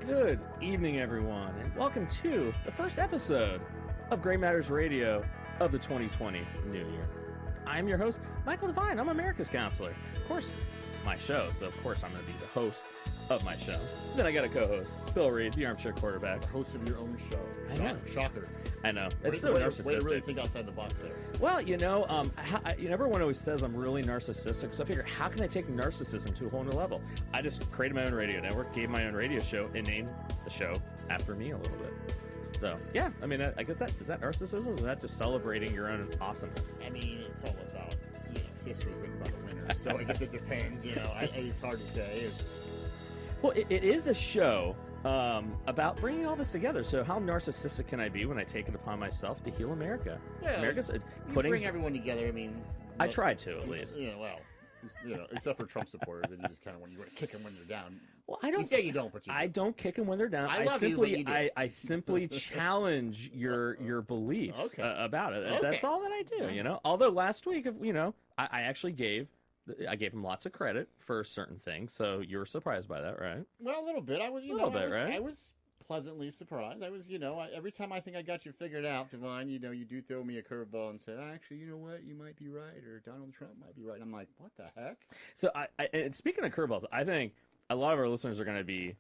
Good evening, everyone, and welcome to the first episode of Gray Matters Radio of the 2020 New Year. I'm your host, Michael Devine. I'm America's Counselor. Of course, it's my show, so of course I'm going to be the host of my show. Then I got a co-host, Bill Reed, the armchair quarterback. The host of your own show. I know. Shocker. I know. It's so narcissistic. Way to really think outside the box there. Well, everyone always says I'm really narcissistic, so I figure, how can I take narcissism to a whole new level? I just created my own radio network, gave my own radio show, and named the show after me a little bit. So, yeah, I mean, I guess is that narcissism, or is that just celebrating your own awesomeness? I mean, it's all about history written by the winners, so I guess it depends, it's hard to say. Well, it is a show about bringing all this together. So how narcissistic can I be when I take it upon myself to heal America? Yeah, America's bring everyone together. I mean, I try to, at least. Except for Trump supporters, and you just kind of want to kick them when they're down. Well, I don't. You say you don't, but you do. I don't kick them when they're down. I simply challenge your beliefs about it. Okay. That's all that I do. Although last week, I actually gave him lots of credit for certain things, so you were surprised by that, right? Well, a little bit. I was pleasantly surprised. I was, every time I think I got you figured out, Devine, you do throw me a curveball and say, actually, you know what, you might be right, or Donald Trump might be right. I'm like, what the heck? So, and speaking of curveballs, I think a lot of our listeners are going to be.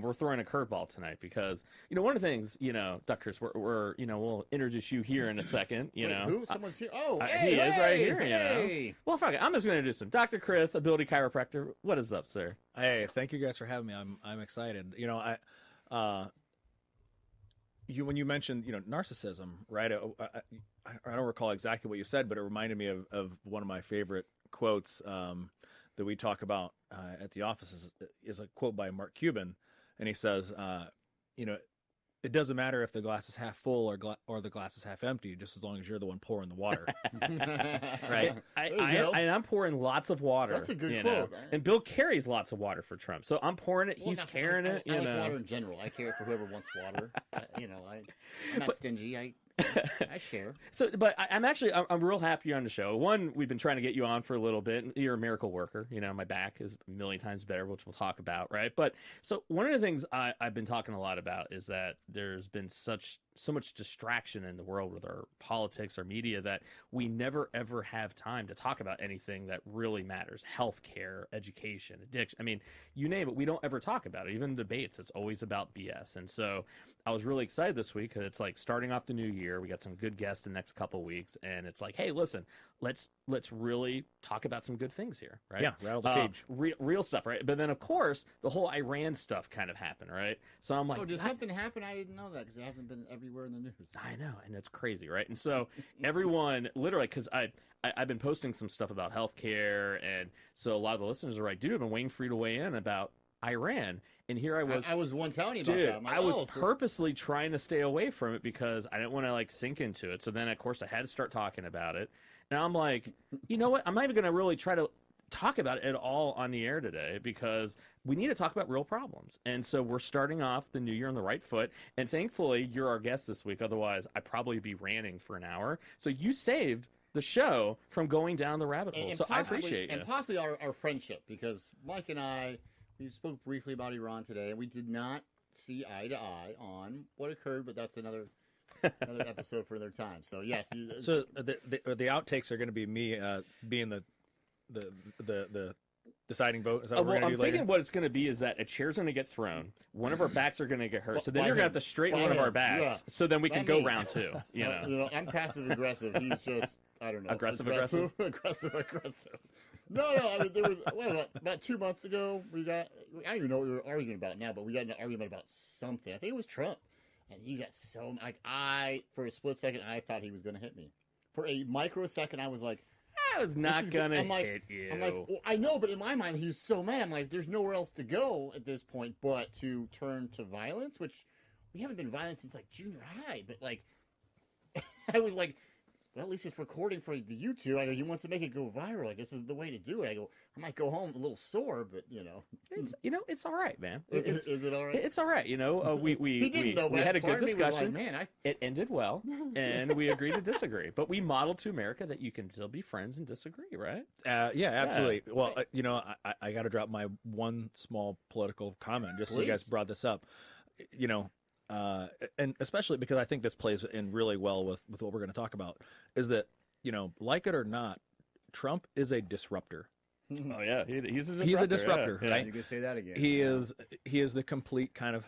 We're throwing a curveball tonight because, one of the things, Dr. Chris, we'll introduce you here in a second, Wait, who? Someone's here? Oh, he is right here, Well, fuck it. I'm just going to introduce him. Dr. Chris, Ability Chiropractor. What is up, sir? Hey, thank you guys for having me. I'm excited. When you mentioned, narcissism, right? I don't recall exactly what you said, but it reminded me of one of my favorite quotes that we talk about at the office is a quote by Mark Cuban. And he says, it doesn't matter if the glass is half full or the glass is half empty, just as long as you're the one pouring the water. Right? I'm pouring lots of water. That's a good quote. Right? And Bill carries lots of water for Trump. So I'm pouring it. He's carrying it. I like water in general. I care for whoever wants water. I'm not stingy. I share. So, but I'm real happy you're on the show. One, we've been trying to get you on for a little bit. You're a miracle worker. My back is a million times better, which we'll talk about, right? But so one of the things I've been talking a lot about is that there's been so much distraction in the world with our politics, our media, that we never ever have time to talk about anything that really matters. Healthcare, education, addiction. I mean, you name it, we don't ever talk about it. Even in debates, it's always about BS. And so I was really excited this week because it's like starting off the new year. We got some good guests the next couple weeks, and it's like, hey, listen, let's really talk about some good things here, right? Yeah, rattle the cage. Real stuff, right? But then, of course, the whole Iran stuff kind of happened, right? So I'm like, did something happen? I didn't know that because it hasn't been everywhere in the news. I know, and it's crazy, right? And so everyone, literally, because I've been posting some stuff about healthcare, and so a lot of the listeners are like, dude, I've been waiting for you to weigh in about Iran, and here I was. I was one telling you about that. I was purposely trying to stay away from it because I didn't want to sink into it. So then, of course, I had to start talking about it. Now I'm like, you know what? I'm not even going to really try to talk about it at all on the air today because we need to talk about real problems. And so we're starting off the new year on the right foot. And thankfully, you're our guest this week. Otherwise, I'd probably be ranting for an hour. So you saved the show from going down the rabbit hole. So I appreciate it. And possibly our friendship, because Mike and I, we spoke briefly about Iran today, and we did not see eye to eye on what occurred, but that's another episode for another time. So yes. So the outtakes are going to be me being the deciding vote. Is that what we're going to do later? I'm thinking what it's going to be is that a chair's going to get thrown. One of our backs are going to get hurt. So then you're going to have to straighten one of our backs. Yeah. So then we can go round two. I'm passive aggressive. He's just, I don't know. Aggressive. No. I mean, there was about 2 months ago. I don't even know what we were arguing about now, but we got in an argument about something. I think it was Trump, and he got so for a split second, I thought he was going to hit me. For a microsecond, I was like, I was not going to hit you. I'm like, well, I know, but in my mind, he's so mad. I'm like, there's nowhere else to go at this point but to turn to violence, which we haven't been violent since junior high. But I was like, well, at least it's recording for the YouTube. I go, he wants to make it go viral. Like, this is the way to do it. I go, I might go home a little sore, but it's all right, man. Is it all right? It's all right. We had a good discussion. Like, man, it ended well, and we agreed to disagree. But we modeled to America that you can still be friends and disagree, right? Yeah, absolutely. Yeah. Well, I got to drop my one small political comment just so you guys brought this up. And especially because I think this plays in really well with what we're going to talk about, is that, like it or not, Trump is a disruptor. Oh yeah, he's a disruptor. He's a disruptor, yeah. right? You can say that again. He is the complete kind of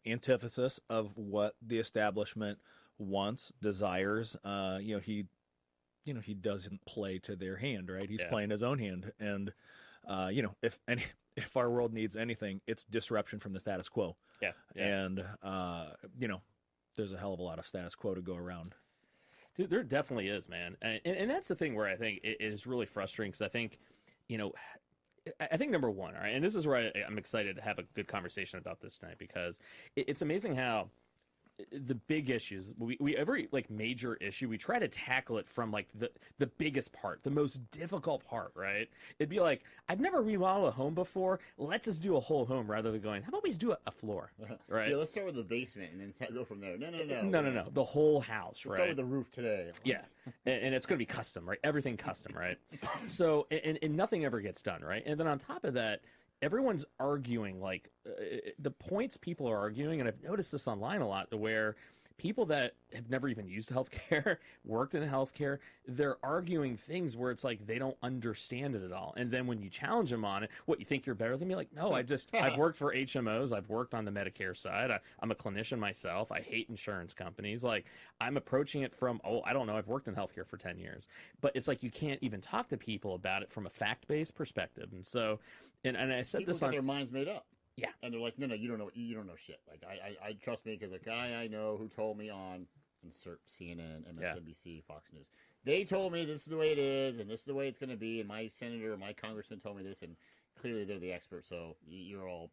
antithesis of what the establishment wants, desires. He doesn't play to their hand, right? He's playing his own hand, and if our world needs anything, it's disruption from the status quo. Yeah. And there's a hell of a lot of status quo to go around. Dude, there definitely is, man. And that's the thing where I think it is really frustrating, because I think, I think number one, all right, and this is where I'm excited to have a good conversation about this tonight, because it's amazing how the big issues, we every like major issue, we try to tackle it from like the biggest part, the most difficult part, right? It'd be like, I've never remodeled a home before, let's just do a whole home, rather than going, how about we just do a floor, right? Yeah, let's start with the basement and then go from there. No, the whole house, right? Start with the roof today. Yeah, and it's going to be custom, right? Everything custom, right? So, and nothing ever gets done, right? And then on top of that, everyone's arguing, like the points people are arguing, and I've noticed this online a lot, to where people that have never even used healthcare, worked in healthcare, they're arguing things where it's like they don't understand it at all. And then when you challenge them on it, what, you think you're better than me? Like, no, I've worked for HMOs, I've worked on the Medicare side, I'm a clinician myself, I hate insurance companies. Like, I'm approaching it from, I don't know, I've worked in healthcare for 10 years. But it's like you can't even talk to people about it from a fact-based perspective. And so, and I said people this on their minds made up. Yeah, and they're like, no, you don't know shit. Like, I trust me because a guy I know who told me on insert CNN, MSNBC, Fox News. They told me this is the way it is, and this is the way it's going to be. And my senator, my congressman told me this, and clearly they're the expert. So you're all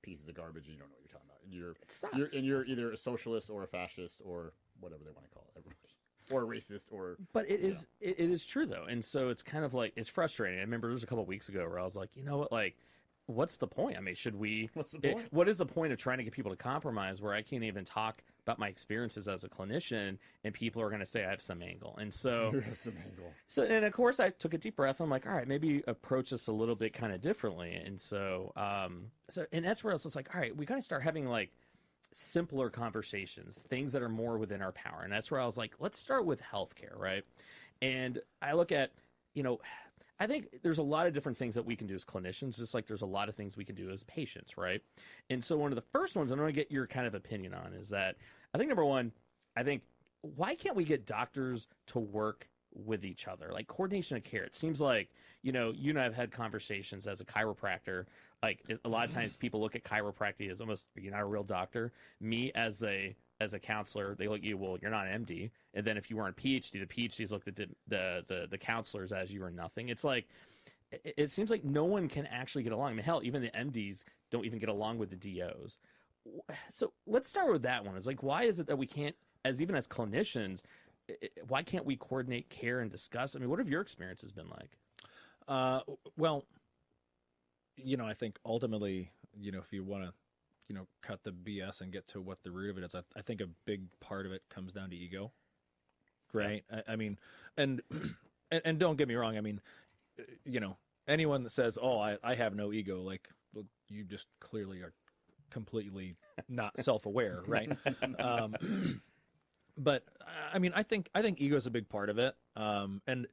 pieces of garbage. And you don't know what you're talking about. You're either a socialist or a fascist or whatever they want to call it. Everybody. Or a racist, or... But it is true, though. And so it's kind of like, it's frustrating. I remember there was a couple of weeks ago where I was like, you know what, like, what's the point? I mean, What's the point? What is the point of trying to get people to compromise where I can't even talk about my experiences as a clinician, and people are going to say I have some angle? And so... You have some angle. So, and of course, I took a deep breath. I'm like, all right, maybe approach this a little bit kind of differently. And so, and that's where I was just like, all right, we got to start having, like, simpler conversations, things that are more within our power. And that's where I was like, let's start with healthcare, right? And I look at, I think there's a lot of different things that we can do as clinicians, just like there's a lot of things we can do as patients, right? And so one of the first ones I want to get your kind of opinion on is that I think, number one, why can't we get doctors to work with each other, like coordination of care? It seems like, you and I have had conversations as a chiropractor. Like, a lot of times people look at chiropractic as almost, you're not a real doctor. Me as a counselor, they look at you, well, you're not an MD. And then if you weren't a PhD, the PhDs looked at the counselors as you were nothing. It's like, it seems like no one can actually get along. I mean, hell, even the MDs don't even get along with the DOs. So let's start with that one. It's like, why is it that we can't, even as clinicians, why can't we coordinate care and discuss? I mean, what have your experiences been like? Well, I think ultimately, if you want to, cut the BS and get to what the root of it is, I think a big part of it comes down to ego, right? Yeah. I mean, and don't get me wrong. I mean, anyone that says, "Oh, I have no ego," like, well, you just clearly are completely not self-aware, right? But I mean, I think ego is a big part of it. And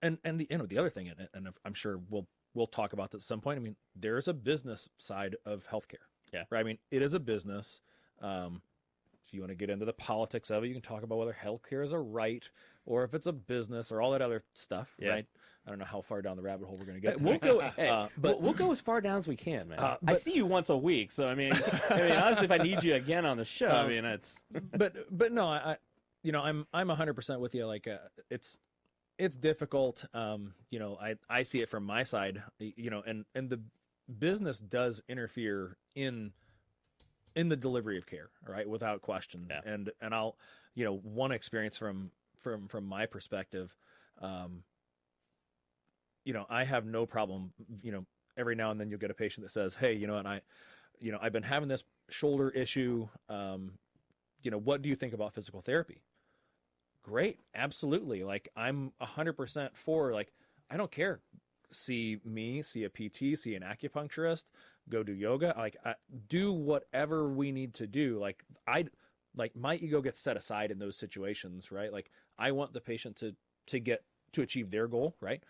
the other thing, and I'm sure we'll talk about this at some point. I mean, there's a business side of healthcare. Yeah. Right. I mean, it is a business. If you want to get into the politics of it, you can talk about whether healthcare is a right or if it's a business or all that other stuff. Yeah. Right. I don't know how far down the rabbit hole we're going to get. We'll go, but we'll go as far down as we can, man. I see you once a week, so I mean, honestly, if I need you again on the show, I mean, it's. But no, I'm 100% with you. Like, it's difficult. I see it from my side. And the business does interfere in the delivery of care, right? Without question. Yeah. And I'll, one experience from from my perspective, you know, I have no problem, you know, every now and then you'll get a patient that says, hey, you know, and I've been having this shoulder issue. You know, what do you think about physical therapy? Great. Absolutely. Like, I'm 100% for, like, I don't care. See me, see a PT, see an acupuncturist, go do yoga. Like, do whatever we need to do. Like, my ego gets set aside in those situations, right? Like, I want the patient to achieve their goal, right?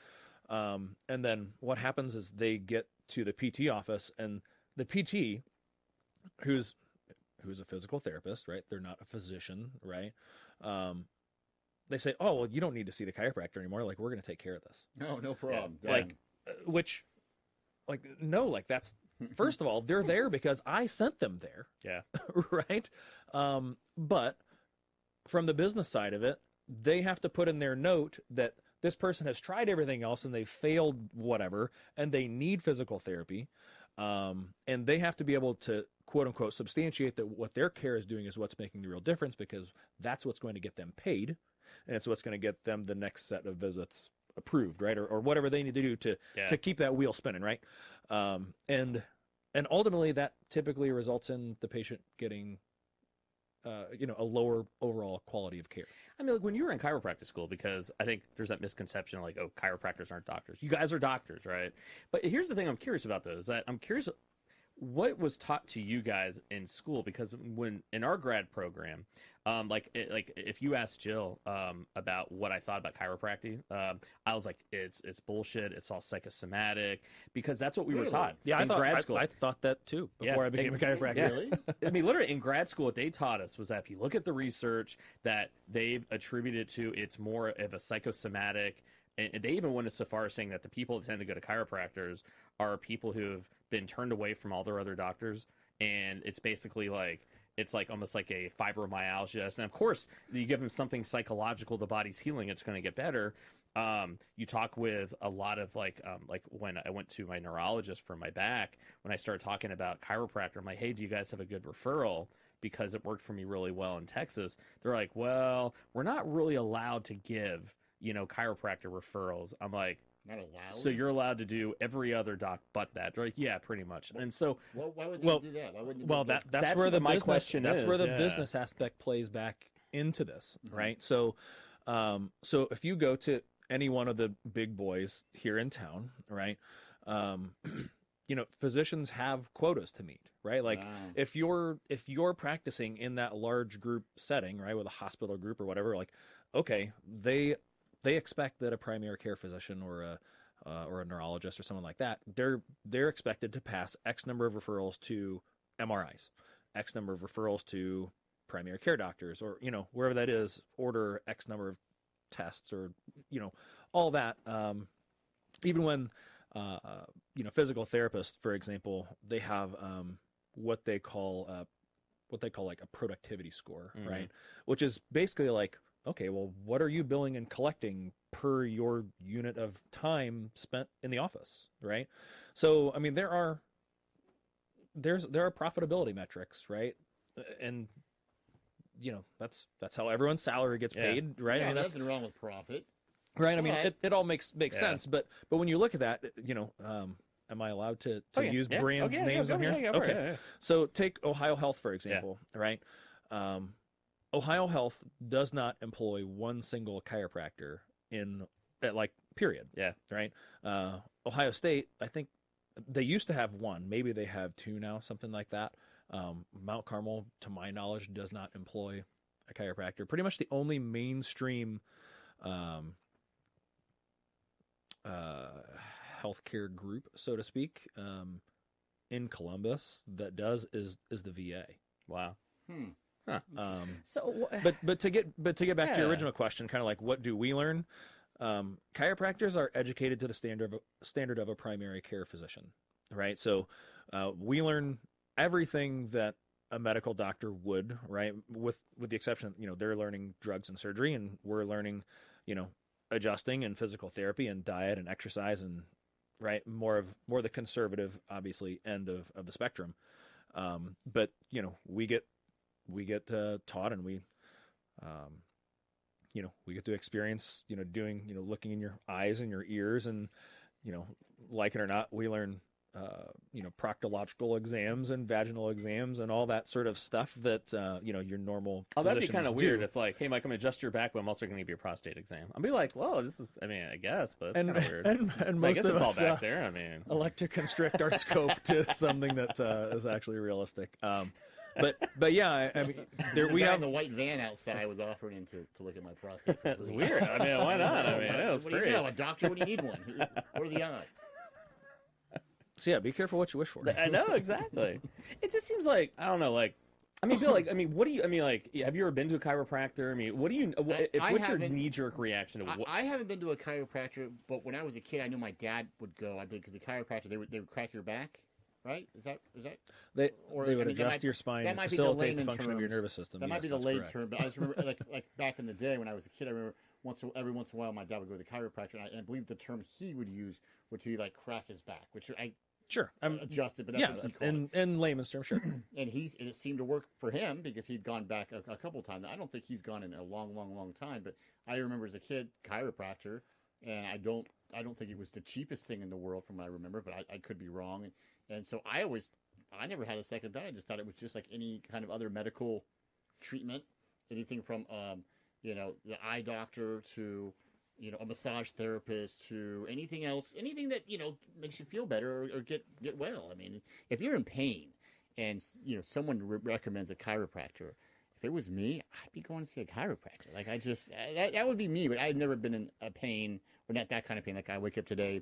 And then what happens is they get to the PT office, and the PT, who's a physical therapist, right? They're not a physician, right? They say, oh, well, you don't need to see the chiropractor anymore. Like, we're going to take care of this. No problem. Yeah. Like, which, like, no, like, that's, first of all, they're there because I sent them there. Yeah. Right. But from the business side of it, they have to put in their note that this person has tried everything else and they failed whatever, and they need physical therapy. And they have to be able to, quote unquote, substantiate that what their care is doing is what's making the real difference, because that's what's going to get them paid. And it's what's going to get them the next set of visits approved, right? Or whatever they need to do to keep that wheel spinning, right? And ultimately that typically results in the patient getting, you know, a lower overall quality of care. I mean, like, when you were in chiropractic school, because I think there's that misconception, like, oh, chiropractors aren't doctors. You guys are doctors, right? But here's the thing I'm curious about, though, is that I'm curious what was taught to you guys in school, because when in our grad program, like if you asked Jill about what I thought about chiropractic, I was like, it's bullshit. It's all psychosomatic, because that's what we were taught. Yeah, in grad school. I thought that too before I became a chiropractor. Yeah. Really? I mean, literally in grad school, what they taught us was that if you look at the research that they've attributed to, it's more of a psychosomatic. And they even went so far as saying that the people that tend to go to chiropractors are people who have been turned away from all their other doctors. And it's basically like, it's like almost like a fibromyalgia. And of course, you give them something psychological, the body's healing, it's going to get better. You talk with a lot of like when I went to my neurologist for my back, when I started talking about chiropractor, I'm like, hey, do you guys have a good referral? Because it worked for me really well in Texas. They're like, well, we're not really allowed to give, you know, chiropractor referrals. I'm like, not allowed. so you're allowed to do every other doc but that? They're like, yeah, pretty much. And so, well, why would they do that? Why wouldn't they well, that's where the my business, question that's is. where the business aspect plays back into this, right? So, so if you go to any one of the big boys here in town, right? You know, physicians have quotas to meet, right? Like, if you're practicing in that large group setting, right, with a hospital group or whatever, like, okay, they expect that a primary care physician or a neurologist or someone like that, they're expected to pass X number of referrals to MRIs, X number of referrals to primary care doctors, or, you know, wherever that is, order X number of tests, or, you know, all that. Even when, you know, physical therapists, for example, they have what they call like a productivity score, right? Which is basically like, okay, well, what are you billing and collecting per your unit of time spent in the office, right? So, I mean, there are profitability metrics, right? And, you know, that's how everyone's salary gets paid, right? Yeah, I mean, that's nothing wrong with profit. right. I mean, it all makes sense, but when you look at that, you know, am I allowed to use brand names on here? Okay. So take Ohio Health, for example, right? Ohio Health does not employ one single chiropractor period. Yeah. Right. Ohio State, I think they used to have one. Maybe they have two now, something like that. Mount Carmel, to my knowledge, does not employ a chiropractor. Pretty much the only mainstream healthcare group, so to speak, in Columbus that does is the VA. Wow. Huh. So, but to get back to your original question, kind of like, what do we learn? Chiropractors are educated to the standard of a primary care physician, right? So we learn everything that a medical doctor would, right? With the exception, you know, they're learning drugs and surgery, and we're learning, you know, adjusting and physical therapy and diet and exercise, and right, more the conservative, obviously, end of the spectrum. But, you know, we get taught, and we, we get to experience, doing, looking in your eyes and your ears, and, like it or not, we learn, proctological exams and vaginal exams and all that sort of stuff that, your normal Oh, that'd be kind of physicians weird do. if, like, hey, Mike, I'm going to adjust your back, but I'm also going to give you a prostate exam. I'd be like, whoa, this is, I mean, I guess, but it's And, kind of weird. and I most guess of it's all us back there. I mean, elect to constrict our scope to something that is actually realistic. But yeah, I mean, there The we guy in have. the white van outside was offering to look at my prostate. For it's free. weird. I mean, why not? I mean, it was what do free. you know? A doctor? What do you need one? What are the odds? So yeah, be careful what you wish for. I know, exactly. It just seems like, I don't know, like, I mean, Bill, like, I mean, what do you, I mean, like, have you ever been to a chiropractor? I mean, what do you, what's your haven't- knee-jerk reaction to what? I haven't been to a chiropractor, but when I was a kid, I knew my dad would go. I did because the chiropractor they would crack your back, right? Is that They or, they I would mean, that adjust might- your spine that and might be the facilitate the layman function of your terms. nervous system. That might be Yes, the that's lay correct. term, but I just remember like back in the day when I was a kid, I remember every once in a while my dad would go to the chiropractor, and I believe the term he would use would be like crack his back, which I Sure, I'm adjusted, but that's yeah, what he called it. in layman's terms, sure. And it seemed to work for him because he'd gone back a couple times. I don't think he's gone in a long time, but I remember as a kid chiropractor, and I don't think it was the cheapest thing in the world from what I remember, but I could be wrong. And so I never had a second thought. I just thought it was just like any kind of other medical treatment, anything from the eye doctor to a massage therapist to anything else, anything that, makes you feel better or get well. I mean, if you're in pain and, someone recommends a chiropractor, if it was me, I'd be going to see a chiropractor. Like that would be me, but I've never been in a pain or not that kind of pain. Like I wake up today,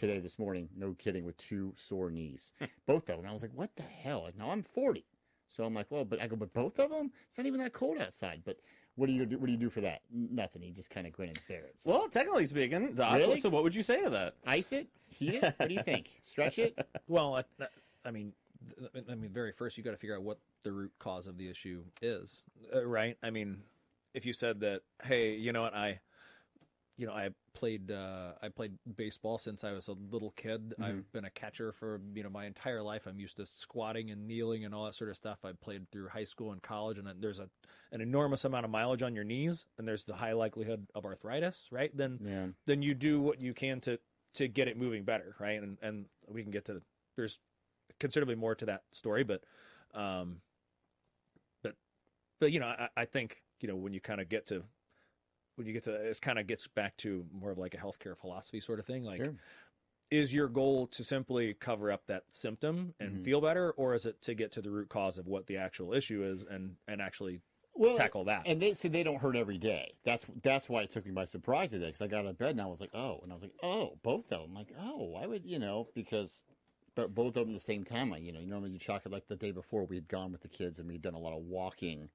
this morning, no kidding, with 2 sore knees, both of them. I was like, what the hell? Like, now I'm 40. So I'm like, well, but both of them? It's not even that cold outside. But what do you do for that? Nothing. He just kind of grin and bear it. So. Well, technically speaking, Doc, Really? so what would you say to that? Ice it? Heat it? What do you think? Stretch it? Well, I mean, very first you got to figure out what the root cause of the issue is, right? I mean, if you said that, hey, you know what, I played baseball since I was a little kid. Mm-hmm. I've been a catcher for my entire life. I'm used to squatting and kneeling and all that sort of stuff. I played through high school and college, and there's an enormous amount of mileage on your knees, and there's the high likelihood of arthritis, right? Then you do what you can to get it moving better, right? And we can get to there's considerably more to that story, but I think when you kind of get to it kind of gets back to more of like a healthcare philosophy sort of thing. Like, Sure. Is your goal to simply cover up that symptom and feel better, or is it to get to the root cause of what the actual issue is and actually tackle that? And they don't hurt every day. That's why it took me by surprise today, because I got out of bed and I was like, oh, both of them. I'm like, oh, why would because. But both of them at the same time. Normally you chalk it like the day before we had gone with the kids and we'd done a lot of walking.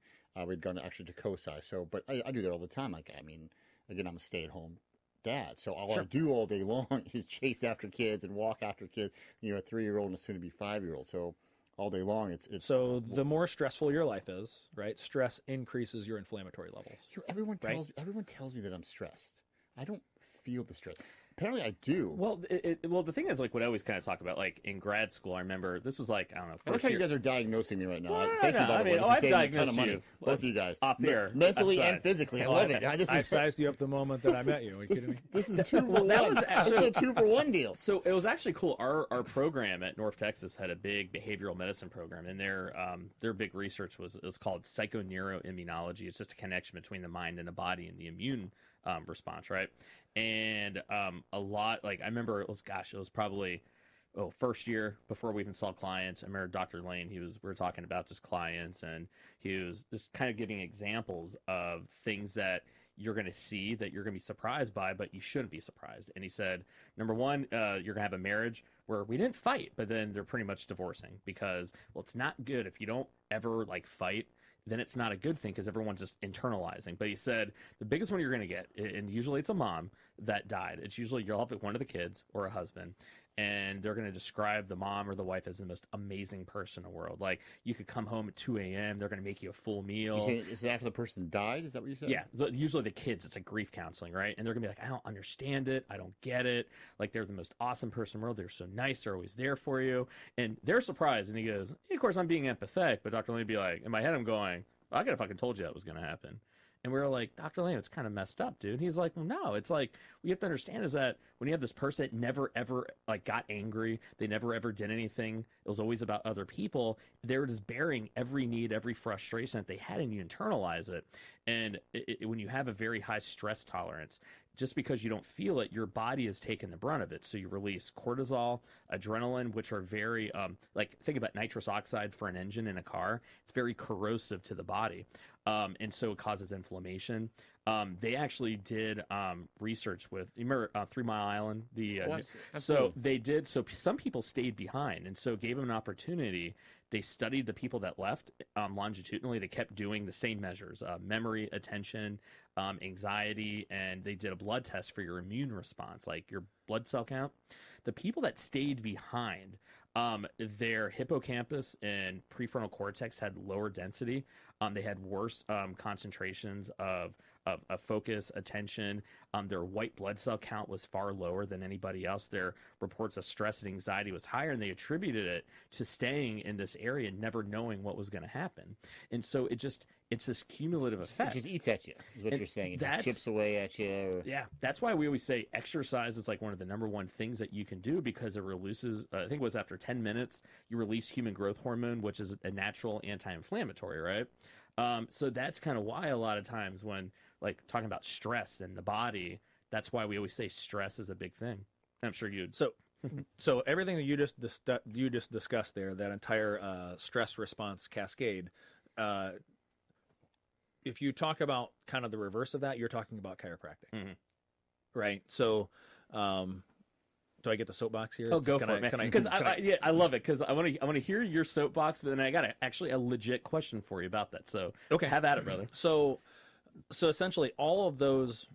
We'd gone actually to Kosai. So, but I do that all the time. Like, I mean, again, I'm a stay-at-home dad. So all I do all day long is chase after kids and walk after kids. A 3-year-old and a soon-to-be 5-year-old. So all day long, it's. So the more stressful your life is, right? Stress increases your inflammatory levels. Everyone tells me that I'm stressed. I don't feel the stress. Apparently I do. Well, the thing is, like, what I always kind of talk about, like, in grad school, I remember this was like, I don't know, I like how you guys are diagnosing me right now. Well, Thank you, by the way. This is I've saving me a ton diagnosed of money. you. Both of you guys. Off the air. Mentally Aside. and physically. I love it. I sized you up the moment that I met you. Are you kidding me? This is 2 for 1. that was This is a 2-for-1 deal. So it was actually cool. Our program at North Texas had a big behavioral medicine program, and their big research was called psychoneuroimmunology. It's just a connection between the mind and the body and the immune response, right? And a lot, like, I remember it was probably first year before we even saw clients. I remember Dr. Lane, we were talking about just clients, and he was just kind of giving examples of things that you're going to see that you're going to be surprised by, but you shouldn't be surprised. And he said, number one, you're going to have a marriage where we didn't fight, but then they're pretty much divorcing because, well, it's not good if you don't ever like fight. Then it's not a good thing because everyone's just internalizing. But he said the biggest one you're going to get, and usually it's a mom that died. It's usually you'll have one of the kids or a husband, and they're going to describe the mom or the wife as the most amazing person in the world. Like, you could come home at 2 a.m., they're going to make you a full meal. Is it after the person died? Is that what you said? Yeah, usually the kids, it's like grief counseling, right? And they're going to be like, I don't understand it. I don't get it. Like, they're the most awesome person in the world. They're so nice. They're always there for you. And they're surprised. And he goes, of course, I'm being empathetic. But Dr. Lane would be like, in my head, I'm going, I could have fucking told you that was going to happen. And we were like, Dr. Lamb, it's kind of messed up, dude. He's like, well, no, it's like, what you have to understand is that when you have this person that never ever like got angry, they never ever did anything, it was always about other people, they're just bearing every need, every frustration that they had, and you internalize it. And when you have a very high stress tolerance, just because you don't feel it, your body is taking the brunt of it. So you release cortisol, adrenaline, which are very, like, think about nitrous oxide for an engine in a car. It's very corrosive to the body. And so it causes inflammation. They actually did research with, you remember 3 Mile Island? So they did, so some people stayed behind, and so gave them an opportunity. They studied the people that left longitudinally. They kept doing the same measures, memory, attention, anxiety, and they did a blood test for your immune response, like your blood cell count. The people that stayed behind, their hippocampus and prefrontal cortex had lower density. They had worse concentrations of focus, attention. Their white blood cell count was far lower than anybody else. Their reports of stress and anxiety was higher, and they attributed it to staying in this area and never knowing what was going to happen. And so it's this cumulative effect. It just eats at you, is what you're saying. It just chips away at you. Yeah, that's why we always say exercise is like one of the number one things that you can do, because it releases, I think it was after 10 minutes, you release human growth hormone, which is a natural anti-inflammatory, right? So that's kind of why a lot of times when, like, talking about stress in the body, that's why we always say stress is a big thing. I'm sure you'd. So everything that you just discussed there, that entire stress response cascade, if you talk about kind of the reverse of that, you're talking about chiropractic, right? So, do I get the soapbox here? Oh, go for it, man. Because I love it, because I want to hear your soapbox, but then I got actually a legit question for you about that. So okay, have at it, brother. So essentially, all of those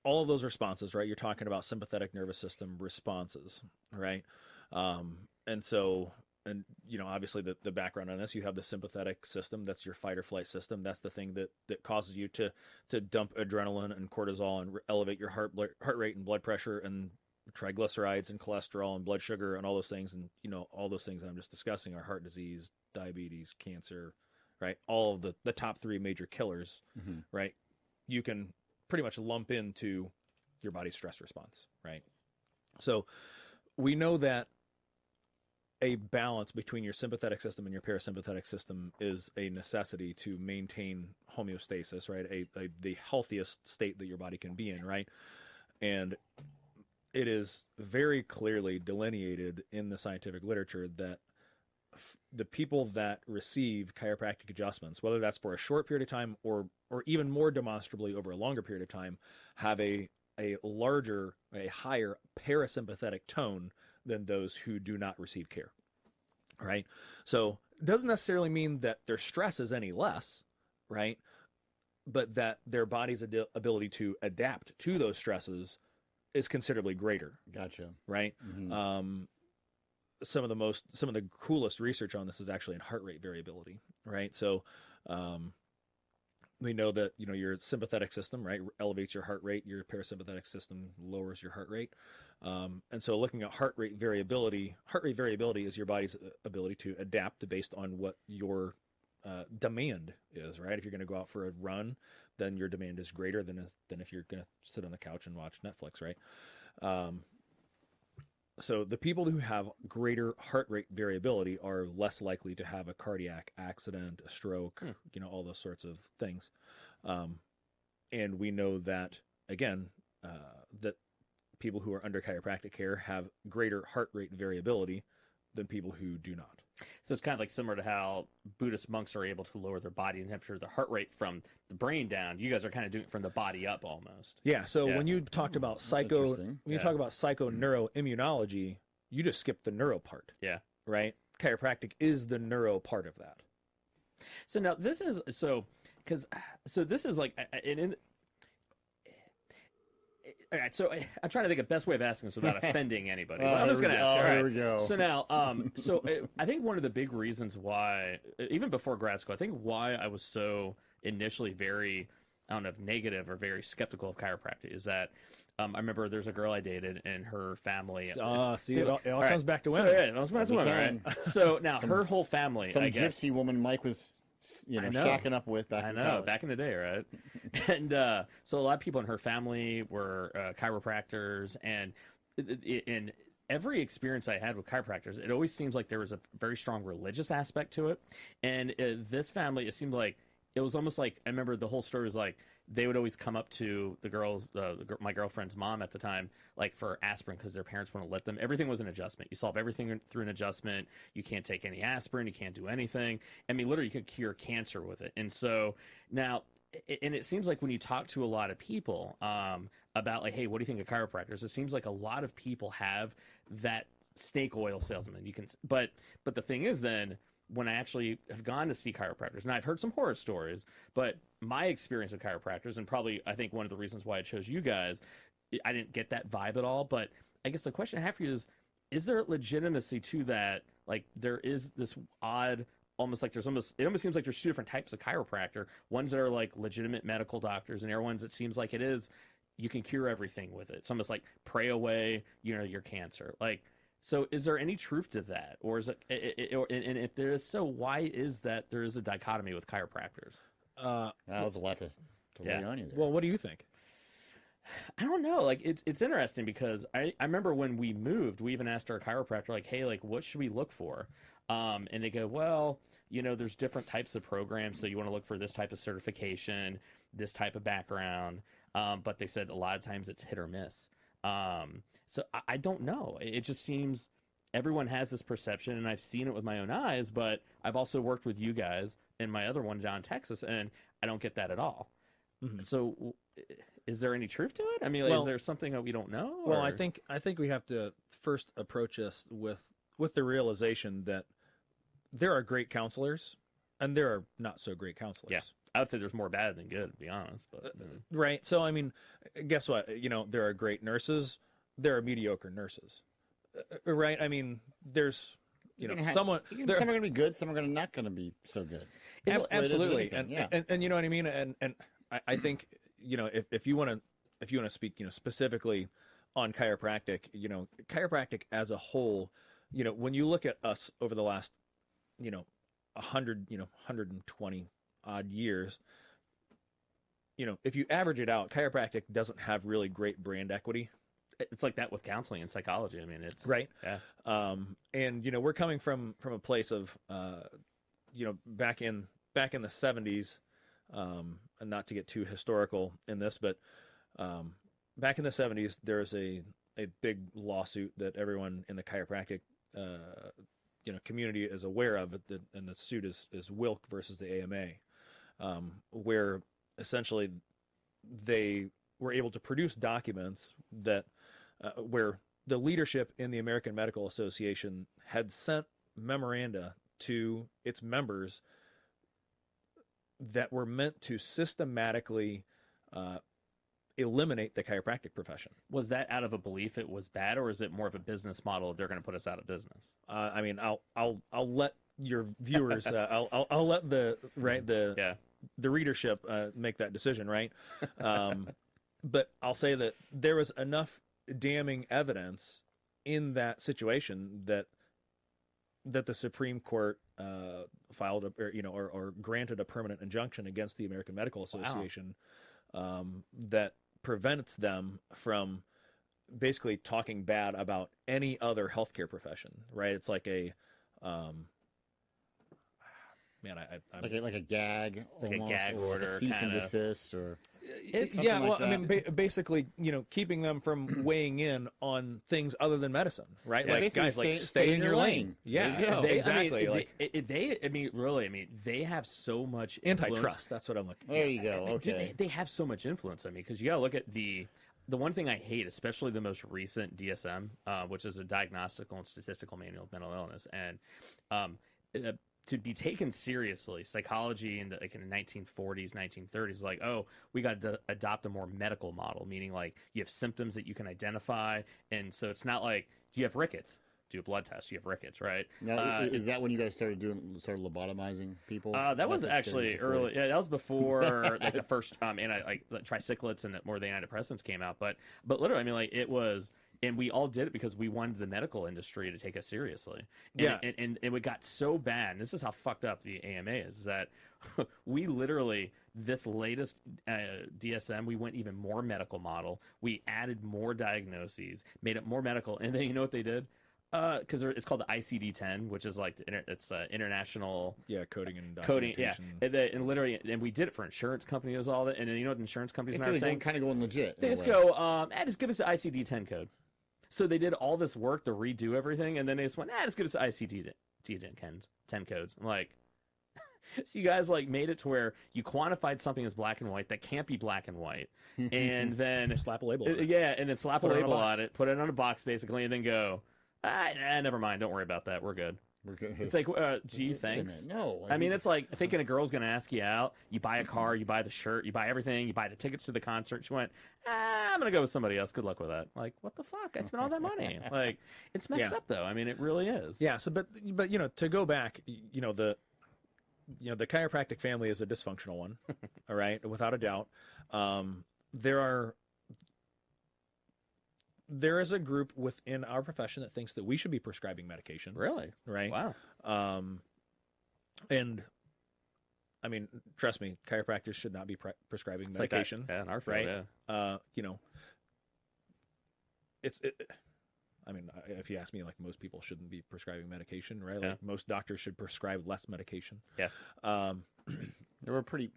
responses, right? You're talking about sympathetic nervous system responses, right? And you know, obviously the background on this, you have the sympathetic system. That's your fight or flight system. That's the thing that causes you to dump adrenaline and cortisol and elevate your heart rate and blood pressure and triglycerides and cholesterol and blood sugar and all those things. And, you know, all those things I'm just discussing are heart disease, diabetes, cancer, right? All of the top 3 major killers, right? You can pretty much lump into your body's stress response, right? So we know that a balance between your sympathetic system and your parasympathetic system is a necessity to maintain homeostasis, right? The healthiest state that your body can be in, right? And it is very clearly delineated in the scientific literature that the people that receive chiropractic adjustments, whether that's for a short period of time or even more demonstrably over a longer period of time, have a higher parasympathetic tone than those who do not receive care, right? So it doesn't necessarily mean that their stress is any less, right? But that their body's ability to adapt to those stresses is considerably greater. Gotcha. Right? Some of the coolest research on this is actually in heart rate variability, right? So we know that, you know, your sympathetic system, right, elevates your heart rate, your parasympathetic system lowers your heart rate. And so looking at heart rate variability is your body's ability to adapt based on what your demand is, right? If you're going to go out for a run, then your demand is greater than if you're going to sit on the couch and watch Netflix, right? So the people who have greater heart rate variability are less likely to have a cardiac accident, a stroke, you know, all those sorts of things. And we know that, again, that people who are under chiropractic care have greater heart rate variability than people who do not. So it's kind of like similar to how Buddhist monks are able to lower their body temperature, their heart rate from the brain down. You guys are kind of doing it from the body up almost. Yeah. So when you talked about talk about psychoneuroimmunology, you just skipped the neuro part. Yeah. Right. Chiropractic is the neuro part of that. So now this is this is like all right, so I'm trying to think of the best way of asking this without offending anybody. But I'm just going to ask. All right. Here we go. So now, I think one of the big reasons why, even before grad school, I think why I was so initially very, I don't know if negative or very skeptical of chiropractic is that I remember there's a girl I dated and her family. It all comes back to women. So, yeah, that's women, right? So now her whole family, Some I guess. gypsy woman Mike was shacking up with back in college. Back in the day, right? And so a lot of people in her family were chiropractors, and in every experience I had with chiropractors, it always seems like there was a very strong religious aspect to it. And this family, it seemed like it was almost like, I remember the whole story was like, they would always come up to the girls, my girlfriend's mom at the time, like for aspirin because their parents wouldn't let them. Everything was an adjustment. You solve everything through an adjustment. You can't take any aspirin. You can't do anything. I mean, literally, you could cure cancer with it. And so now, and it seems like when you talk to a lot of people about like, hey, what do you think of chiropractors? It seems like a lot of people have that snake oil salesman. But the thing is then, when I actually have gone to see chiropractors, and I've heard some horror stories, but my experience with chiropractors, and probably I think one of the reasons why I chose you guys, I didn't get that vibe at all. But I guess the question I have for you is there legitimacy to that? Like there is this odd, almost like it almost seems like there's two different types of chiropractor. Ones that are like legitimate medical doctors, and there are ones that seems like it is, you can cure everything with it. It's almost like pray away, your cancer. Like, so is there any truth to that? Or is it and if there is, so why is that there is a dichotomy with chiropractors? That was a lot to lay on you there. Well, what do you think? I don't know. Like, it's interesting because I remember when we moved, we even asked our chiropractor, like, hey, like, what should we look for? And they go, well, there's different types of programs. So you want to look for this type of certification, this type of background. But they said a lot of times it's hit or miss. So I don't know. It just seems everyone has this perception, and I've seen it with my own eyes, but I've also worked with you guys and my other one down in Texas, and I don't get that at all. Mm-hmm. So is there any truth to it? I mean, is there something that we don't know? Well, I think we have to first approach this with the realization that there are great counselors and there are not so great counselors. Yeah. I would say there's more bad than good, to be honest. But right. So, I mean, guess what? There are great nurses. There are mediocre nurses. Right? I mean, there's, some are going to be good, some are not going to be so good. Absolutely. And you know what I mean? And I think, if you want to speak, specifically on chiropractic, chiropractic as a whole, when you look at us over the last, 120 odd years, if you average it out, chiropractic doesn't have really great brand equity. It's like that with counseling and psychology. I mean, it's right. Yeah. And we're coming from a place of, back in the 70s, and not to get too historical in this, but back in the 70s, there's a big lawsuit that everyone in the chiropractic community is aware of, and the suit is Wilk versus the AMA, where essentially they were able to produce documents that where the leadership in the American Medical Association had sent memoranda to its members that were meant to systematically eliminate the chiropractic profession. Was that out of a belief it was bad, or is it more of a business model? They're going to put us out of business. I mean, I'll let your viewers. I'll let the readership make that decision, right? But I'll say that there was enough damning evidence in that situation that the Supreme Court filed or granted a permanent injunction against the American Medical Association. Wow. That prevents them from basically talking bad about any other healthcare profession, right? It's like a like a gag, like almost, a gag or order, like a cease and desist, or it's I mean, basically, keeping them from weighing in on things other than medicine, right? Yeah, like guys, stay in your lane. Yeah, exactly. They have so much influence. Antitrust. That's what I'm looking. There you go. Okay, they have so much influence on me, because you got to look at the one thing I hate, especially the most recent DSM, which is a diagnostical and statistical manual of mental illness, and to be taken seriously, psychology in the 1940s, 1930s, like, oh, we got to adopt a more medical model, meaning like you have symptoms that you can identify, and so it's not like, do you have rickets? Do a blood test. You have rickets, right? Now, is that when you guys started lobotomizing people? That was actually early. Yeah, that was before like the first tricyclics and more of the antidepressants came out. But literally, I mean, like, it was, And we all did it because we wanted the medical industry to take us seriously. And Yeah. and it got so bad. And this is how fucked up the AMA is that we literally, this latest DSM, we went even more medical model. We added more diagnoses, made it more medical. And then you know what they did? Because it's called the ICD-10, which is like it's international coding and coding. Yeah, documentation. and literally, and we did it for insurance companies, all that. And then you know what insurance companies are saying? Kind of going legit. They just go, just give us the ICD-10 code. So they did all this work to redo everything, and then they just went, just give us the ICD-10 codes. I'm like, so you guys like made it to where you quantified something as black and white that can't be black and white, and then slap a label on it. Yeah, and then slap a Put it on a label box. on it, put it on a box basically, and then go, never mind, don't worry about that, we're good. It's like, gee, thanks. No, I mean, it's like thinking a girl's going to ask you out. You buy a car, you buy the shirt, you buy everything, you buy the tickets to the concert. She went, I'm going to go with somebody else. Good luck with that. Like, what the fuck? I spent all that money. Like, it's messed up, though. I mean, it really is. Yeah. So, but you know, to go back, the chiropractic family is a dysfunctional one. All right, without a doubt. There is a group within our profession that thinks that we should be prescribing medication. Really? Right. Wow. And I mean, trust me, chiropractors should not be prescribing It's medication. Like that. Yeah, in our field, right? yeah. You know, I mean, if you ask me, like, most people shouldn't be prescribing medication, right? Yeah. Like, most doctors should prescribe less medication. Yeah. We're a pretty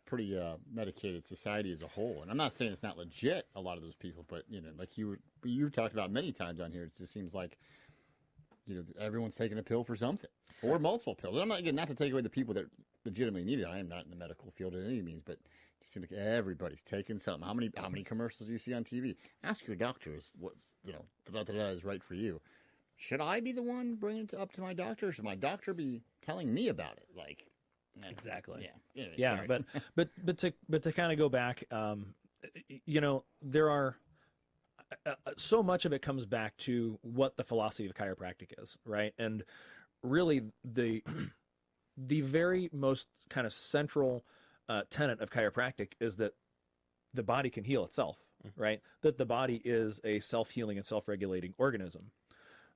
medicated society as a whole, and I'm not saying it's not legit. A lot of those people, but like you've talked about many times on here, it just seems like everyone's taking a pill for something or multiple pills. And I'm not not to take away the people that legitimately need it. I am not in the medical field in any means, but it just seems like everybody's taking something. How many commercials do you see on TV? Ask your doctor what's is right for you. Should I be the one bringing it up to my doctor? Or should my doctor be telling me about it? Like. Exactly. Yeah. Anyway, Yeah, sorry. but to kind of go back, there are so much of it comes back to what the philosophy of chiropractic is, right? And really, the very most kind of central tenet of chiropractic is that the body can heal itself, right? That the body is a self-healing and self-regulating organism,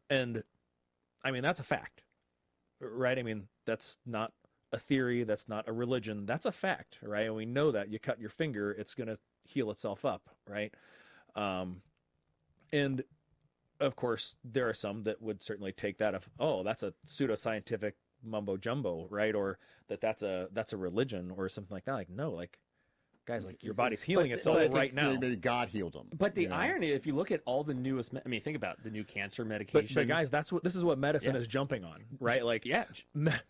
and I mean that's a fact, right? I mean that's not a theory, that's not a religion, that's a fact, right? And we know that you cut your finger, it's going to heal itself up, right? And of course there are some that would certainly take that of, that's a pseudoscientific mumbo jumbo, right? Or that's a religion or something like that. Like, no, like, guys, like, your body's healing itself right now. Maybe God healed them. But the irony, if you look at all the newest, think about the new cancer medication. But guys, this is what medicine is jumping on, right? Like,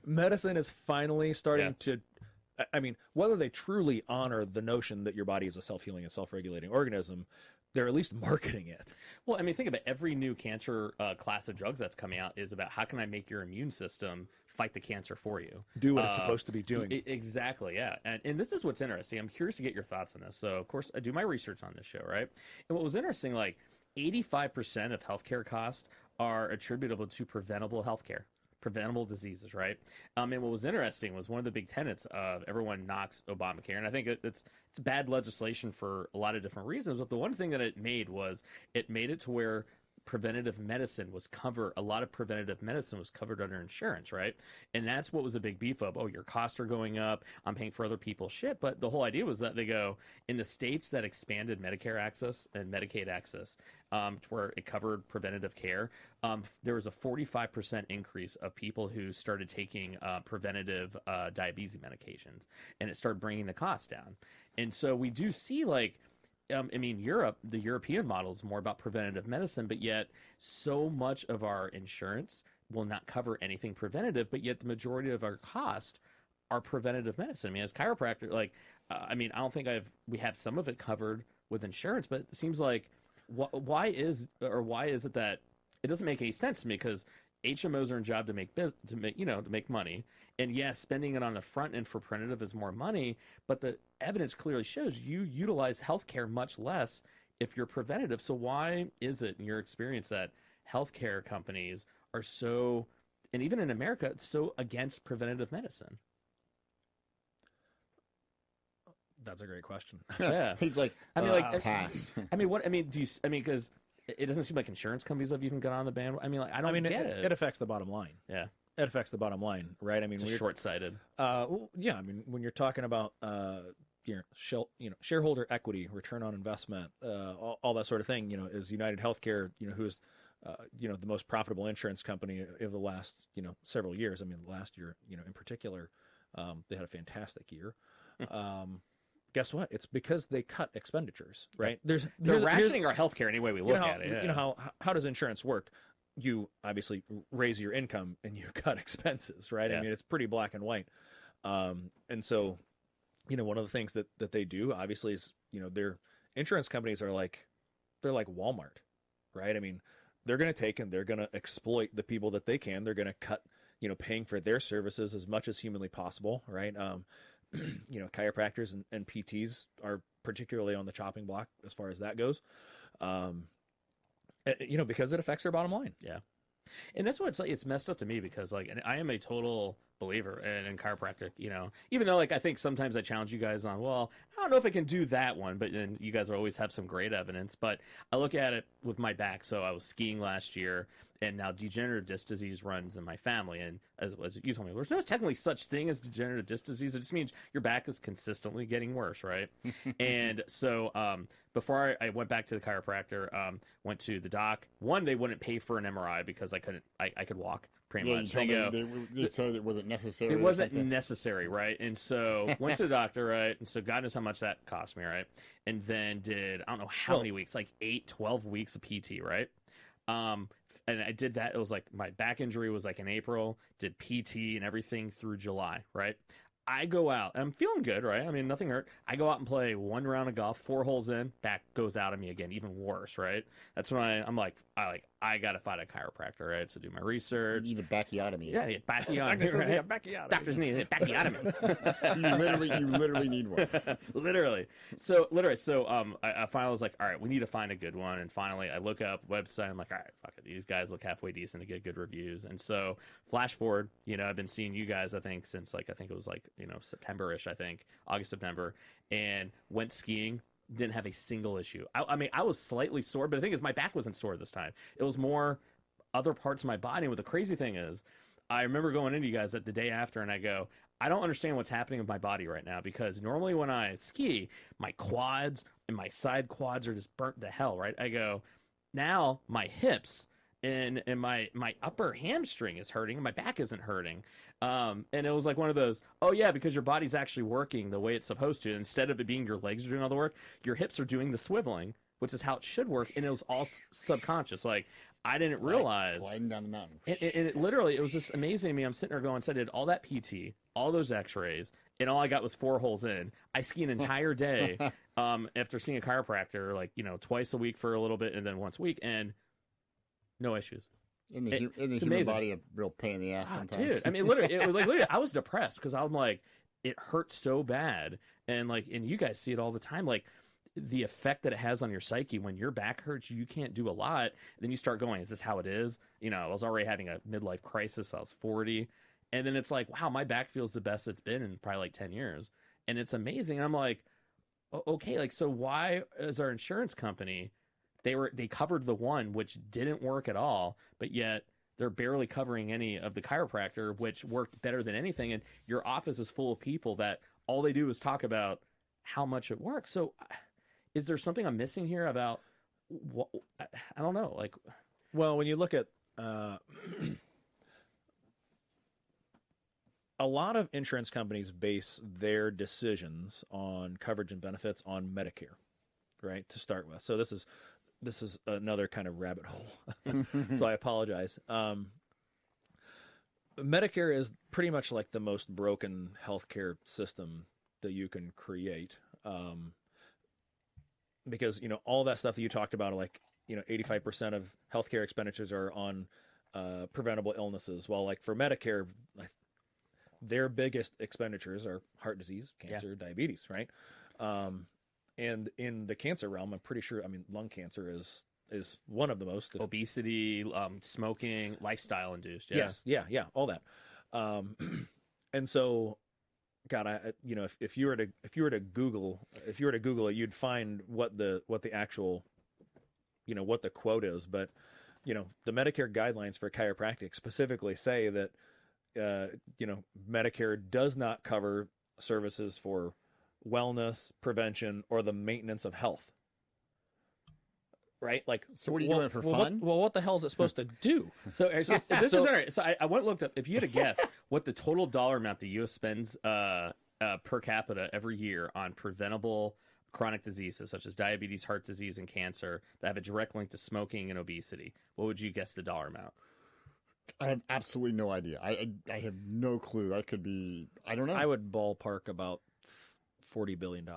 medicine is finally starting to, I mean, whether they truly honor the notion that your body is a self-healing and self-regulating organism, they're at least marketing it. Well, I mean, think about every new cancer class of drugs that's coming out is about how can I make your immune system fight the cancer for you. Do what it's supposed to be doing. Exactly, yeah. And this is what's interesting. I'm curious to get your thoughts on this. So, of course, I do my research on this show, right? And what was interesting, like 85% of healthcare costs are attributable to preventable diseases, right? And what was interesting was one of the big tenets of everyone knocks Obamacare, and I think it's bad legislation for a lot of different reasons, but the one thing that it made it to where preventative medicine was a lot of preventative medicine was covered under insurance, right? And that's what was a big beef of, your costs are going up, I'm paying for other people's shit. But the whole idea was that they go, in the states that expanded Medicare access and Medicaid access, to where it covered preventative care, there was a 45% increase of people who started taking preventative diabetes medications, and it started bringing the cost down. And so we do see, like, Europe, the European model is more about preventative medicine, but yet so much of our insurance will not cover anything preventative, but yet the majority of our cost are preventative medicine. I mean, as chiropractor, like, I don't think we have some of it covered with insurance, but it seems like why is it that it doesn't make any sense to me? Because HMOs are in job to make money, and yes, spending it on the front end for preventative is more money, but the evidence clearly shows you utilize healthcare much less if you're preventative. So why is it, in your experience, that healthcare companies are so, and even in America, so against preventative medicine? That's a great question. Yeah, He's like, pass. Because it doesn't seem like insurance companies have even got on the band. I mean, like, I don't get it. It affects the bottom line. Yeah. It affects the bottom line, right? I mean, It's short-sighted. Well, yeah. I mean, when you're talking about shareholder equity, return on investment, all that sort of thing, is United Healthcare, who's the most profitable insurance company of the last several years. I mean, last year, in particular, they had a fantastic year. Guess what? It's because they cut expenditures, right? They're rationing our healthcare any way we look at it. Yeah. You know how does insurance work? You obviously raise your income and you cut expenses, right? Yeah. I mean, it's pretty black and white. And so, one of the things that they do obviously is, their insurance companies they're like Walmart, right? I mean, they're going to take and they're going to exploit the people that they can. They're going to cut, paying for their services as much as humanly possible, right? Chiropractors and PTs are particularly on the chopping block as far as that goes. Because it affects their bottom line. Yeah. And that's what it's like. It's messed up to me because, like, and I am a total believer in chiropractic, even though, like, I think sometimes I challenge you guys on, well, I don't know if I can do that one, but then you guys always have some great evidence. But I look at it with my back. So I was skiing last year, and now degenerative disc disease runs in my family. And as you told me, there's no technically such thing as degenerative disc disease. It just means your back is consistently getting worse, right? And so before I went back to the chiropractor, went to the doc. One, they wouldn't pay for an MRI because I could walk pretty much. They told it wasn't necessary. It wasn't necessary, right? And so went to the doctor, right? And so God knows how much that cost me, right? And then did, I don't know how many weeks, like 8, 12 weeks of PT, right? And I did that. It was like my back injury was like in April, did PT and everything through July, right? I go out, and I'm feeling good, right? I mean, nothing hurt. I go out and play one round of golf, 4 holes in, back goes out of me again, even worse, right? That's when I'm like, I got to find a chiropractor, right? So do my research. You need a bachiotomy. Yeah, bachiotomy. Right? Bachiotomy. Doctors need a bachiotomy. you literally need one. literally. So I finally was like, all right, we need to find a good one. And finally, I look up website. I'm like, all right, fuck it. These guys look halfway decent to get good reviews. And so flash forward, I've been seeing you guys, I think, since I think it was September-ish, I think, August, September, and went skiing. Didn't have a single issue. I mean, I was slightly sore, but the thing is, my back wasn't sore this time. It was more other parts of my body. And what the crazy thing is, I remember going into you guys the day after, and I go, I don't understand what's happening with my body right now, because normally when I ski, my quads and my side quads are just burnt to hell, right? I go, now my hips and my upper hamstring is hurting, and my back isn't hurting. And it was like one of those, oh yeah, because your body's actually working the way it's supposed to. Instead of it being your legs are doing all the work, your hips are doing the swiveling, which is how it should work. And it was all subconscious. Like, I didn't realize. Gliding down the mountain. And it literally, it was just amazing to me. I'm sitting there going, so I did all that PT, all those x-rays, and all I got was 4 holes in. I ski an entire day after seeing a chiropractor, twice a week for a little bit and then once a week, and no issues. In the human amazing. Body, a real pain in the ass sometimes. Dude, I mean, literally, I was depressed because I'm like, it hurts so bad, and you guys see it all the time, like the effect that it has on your psyche when your back hurts, you can't do a lot. Then you start going, is this how it is? I was already having a midlife crisis. I was 40, and then it's like, wow, my back feels the best it's been in probably 10 years, and it's amazing. I'm like, okay, so why is our insurance company? They covered the one which didn't work at all, but yet they're barely covering any of the chiropractor, which worked better than anything. And your office is full of people that all they do is talk about how much it works. So is there something I'm missing here about what? I don't know. Well, when you look at a lot of insurance companies base their decisions on coverage and benefits on Medicare, right? To start with. So this is another kind of rabbit hole. So I apologize. Medicare is pretty much like the most broken healthcare system that you can create. Because, all that stuff that you talked about, 85% of healthcare expenditures are on preventable illnesses. While for Medicare, their biggest expenditures are heart disease, cancer, diabetes, right? And in the cancer realm, I'm pretty sure, lung cancer is one of the most. Obesity, smoking, lifestyle induced. Yeah. Yes. Yeah. All that. And so, God, if you were to Google it, you'd find what the actual what the quote is, but the Medicare guidelines for chiropractic specifically say that Medicare does not cover services for wellness, prevention, or the maintenance of health. Right? Like, so what are you doing for fun? What the hell is it supposed to do? So this is interesting. So I went and looked up, if you had to guess what the total dollar amount the U.S. spends per capita every year on preventable chronic diseases such as diabetes, heart disease, and cancer that have a direct link to smoking and obesity, what would you guess the dollar amount? I have absolutely no idea. I have no clue. That could be, I don't know. I would ballpark about $40 billion.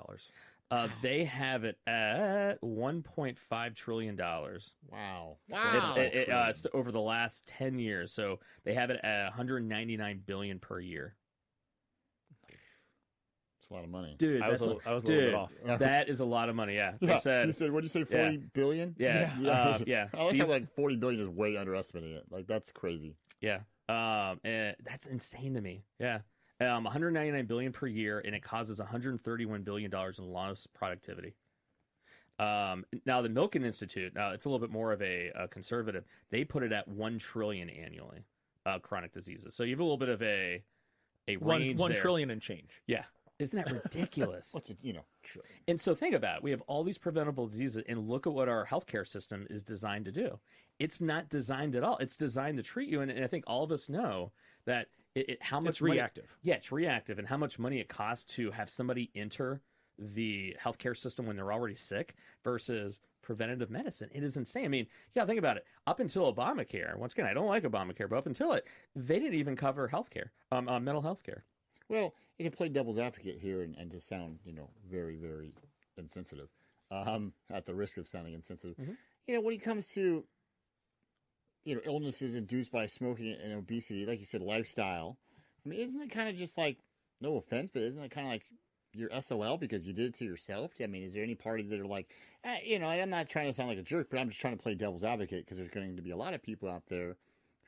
They have it at $1.5 trillion. Wow. It's over the last 10 years. So they have it at $199 billion per year. It's a lot of money. Dude, I was a little bit off. That is a lot of money, yeah. You said, what did you say, 40 billion? Yeah. I like how like 40 billion is way underestimating it. Like, that's crazy. Yeah. And that's insane to me. Yeah. 199 billion per year, and it causes 131 billion dollars in lost productivity. Now the Milken Institute, it's a little bit more of a conservative. They put it at 1 trillion annually, chronic diseases. So you have a little bit of a range. One trillion and change. Yeah. Isn't that ridiculous? What's it, trillion? And so think about it. We have all these preventable diseases, and look at what our healthcare system is designed to do. It's not designed at all. It's designed to treat you, and I think all of us know that how much it's reactive. Yeah, it's reactive, and how much money it costs to have somebody enter the healthcare system when they're already sick versus preventative medicine. It is insane. I mean, think about it. Up until Obamacare, once again, I don't like Obamacare, but up until it, they didn't even cover healthcare, mental health care. Well, you can play devil's advocate here and just sound, very, very insensitive, at the risk of sounding insensitive. Mm-hmm. When it comes to, illnesses induced by smoking and obesity, like you said, lifestyle, I mean, isn't it kind of just like, no offense, but isn't it kind of like your SOL because you did it to yourself? I mean, is there any party that are like, and I'm not trying to sound like a jerk, but I'm just trying to play devil's advocate because there's going to be a lot of people out there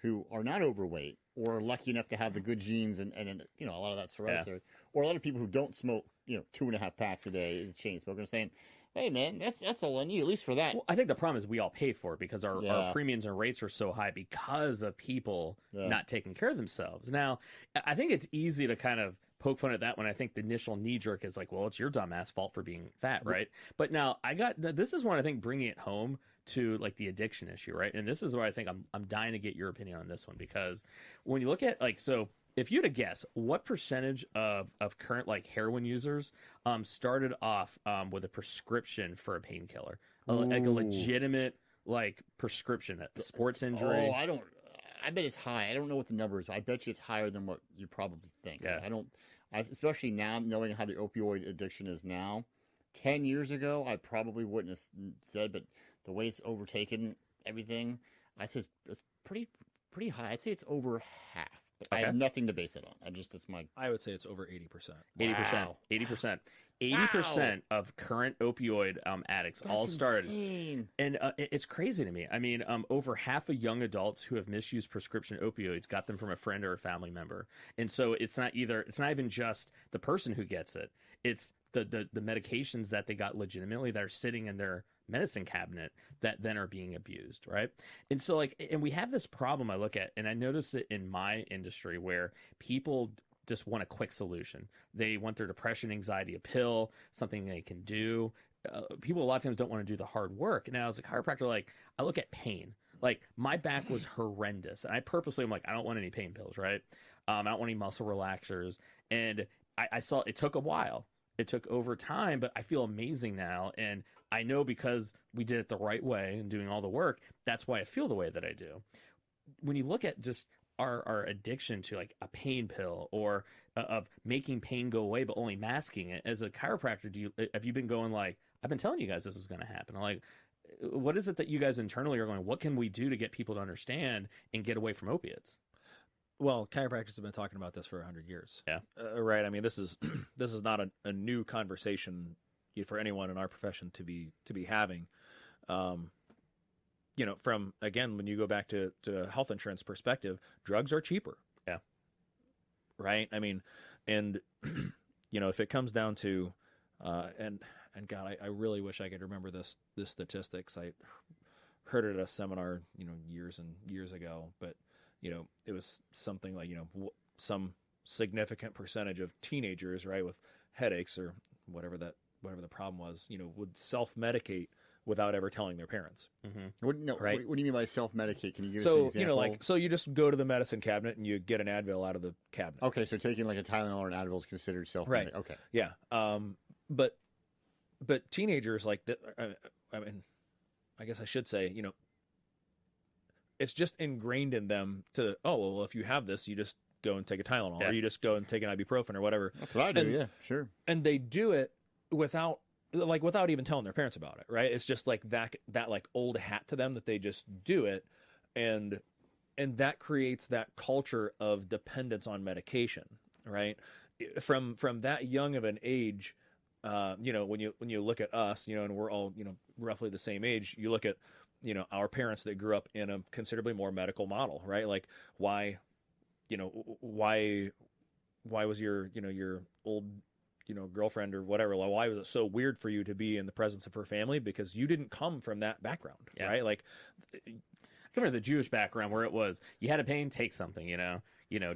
who are not overweight or are lucky enough to have the good genes and a lot of that's hereditary, or a lot of people who don't smoke, 2.5 packs a day, is chain smoker, saying, hey man, that's all on you, at least for that. Well, I think the problem is we all pay for it because our premiums and rates are so high because of people not taking care of themselves. Now, I think it's easy to kind of poke fun at that when I think the initial knee jerk is like, well, it's your dumbass fault for being fat, right? But now this is one I think bringing it home to like the addiction issue, right? And this is where I think I'm dying to get your opinion on this one, because when you look at if you had to guess, what percentage of current heroin users started off with a prescription for a painkiller, like a legitimate prescription, a sports injury? Oh, I bet it's high. I don't know what the number is, but I bet you it's higher than what you probably think. Yeah. Especially now, knowing how the opioid addiction is now. 10 years ago, I probably wouldn't have said, but the way it's overtaken everything, I'd say it's pretty high. I'd say it's over half. But I have nothing to base it on. I would say it's over 80%. 80%. 80% of current opioid addicts all started. Insane. And it's crazy to me. I mean, over half of young adults who have misused prescription opioids got them from a friend or a family member. And so it's not even just the person who gets it. It's the medications that they got legitimately that are sitting in their medicine cabinet that then are being abused, right? And so and we have this problem I look at, and I notice it in my industry where people just want a quick solution. They want their depression, anxiety, a pill, something they can do. People a lot of times don't want to do the hard work. Now, as a chiropractor, I look at pain. My back was horrendous, and I purposely am I don't want any pain pills, right? I don't want any muscle relaxers. And I saw it took a while. It took over time, but I feel amazing now. And I know because we did it the right way and doing all the work, that's why I feel the way that I do. When you look at just our addiction to a pain pill or of making pain go away, but only masking it, as a chiropractor, have you been going I've been telling you guys this is going to happen. What is it that you guys internally are going, what can we do to get people to understand and get away from opiates? Well, chiropractors have been talking about this for 100 years. Yeah. Right. I mean, this is not a new conversation for anyone in our profession to be having. From, again, when you go back to health insurance perspective, drugs are cheaper. Yeah. Right. I mean, and if it comes down to, and God, I really wish I could remember this statistics. heard it at a seminar, years and years ago, but it was something like, some significant percentage of teenagers, right, with headaches or whatever the problem was, would self-medicate without ever telling their parents. Right? What do you mean by self-medicate? Can you give us So, an example? so you just go to the medicine cabinet and you get an Advil out of the cabinet. Okay, so taking like a Tylenol or an Advil is considered self-medicate. Right. Okay. Yeah. But teenagers, like, I mean, I guess I should say, it's just ingrained in them to, if you have this, you just go and take a Tylenol, or you just go and take an ibuprofen or whatever. That's what I do. Yeah, sure. And they do it without even telling their parents about it, right? It's just like that like old hat to them that they just do it, and that creates that culture of dependence on medication, right? From that young of an age, when you look at us, and we're all roughly the same age, you look at our parents that grew up in a considerably more medical model, right? Like why was your old girlfriend or whatever, why was it so weird for you to be in the presence of her family? Because you didn't come from that background, right? Like, I come from the Jewish background where it was, you had a pain, take something,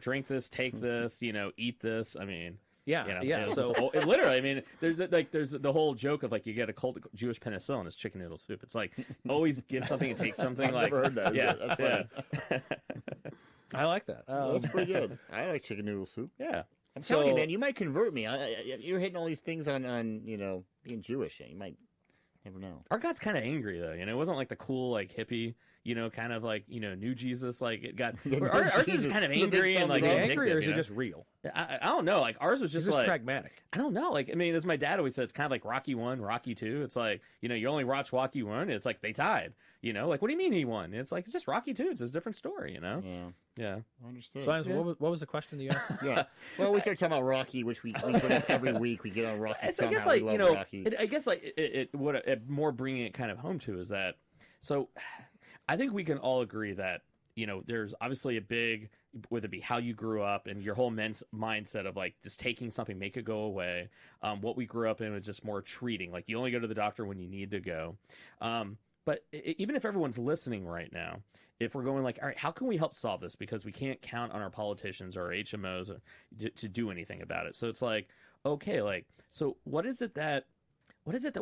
drink this, take this, eat this. I mean, So it literally, I mean, there's the whole joke of like, you get a cold Jewish penicillin, it's chicken noodle soup. It's like, always give something and take something. I've never heard that. Yeah, That's funny. I like that. That's pretty good. I like chicken noodle soup. Yeah. I'm telling you, man, you might convert me. You're hitting all these things on being Jewish. You might never know. Our God's kind of angry though. It wasn't like the cool like hippie, kind of like new Jesus. Like it got ours is kind of angry and like angry, or is it just real? I don't know. Like ours was just like pragmatic. I don't know. Like I mean, as my dad always said, it's kind of like Rocky 1, Rocky 2. It's like you only watch Rocky 1. It's like they tied. Like what do you mean he won? It's like it's just Rocky 2. It's a different story. Yeah. I understand. So what was the question that you asked? Yeah. Well, we start talking about Rocky, which we put up every week. We get on Rocky somehow. I guess like we love Rocky. I guess like what more bringing it kind of home to is that. So, I think we can all agree that there's obviously a big, whether it be how you grew up and your whole mindset of like just taking something, make it go away. What we grew up in was just more treating. Like you only go to the doctor when you need to go. But even if everyone's listening right now, if we're going like, all right, how can we help solve this? Because we can't count on our politicians or HMOs to do anything about it. So it's like, okay, like, so what is it that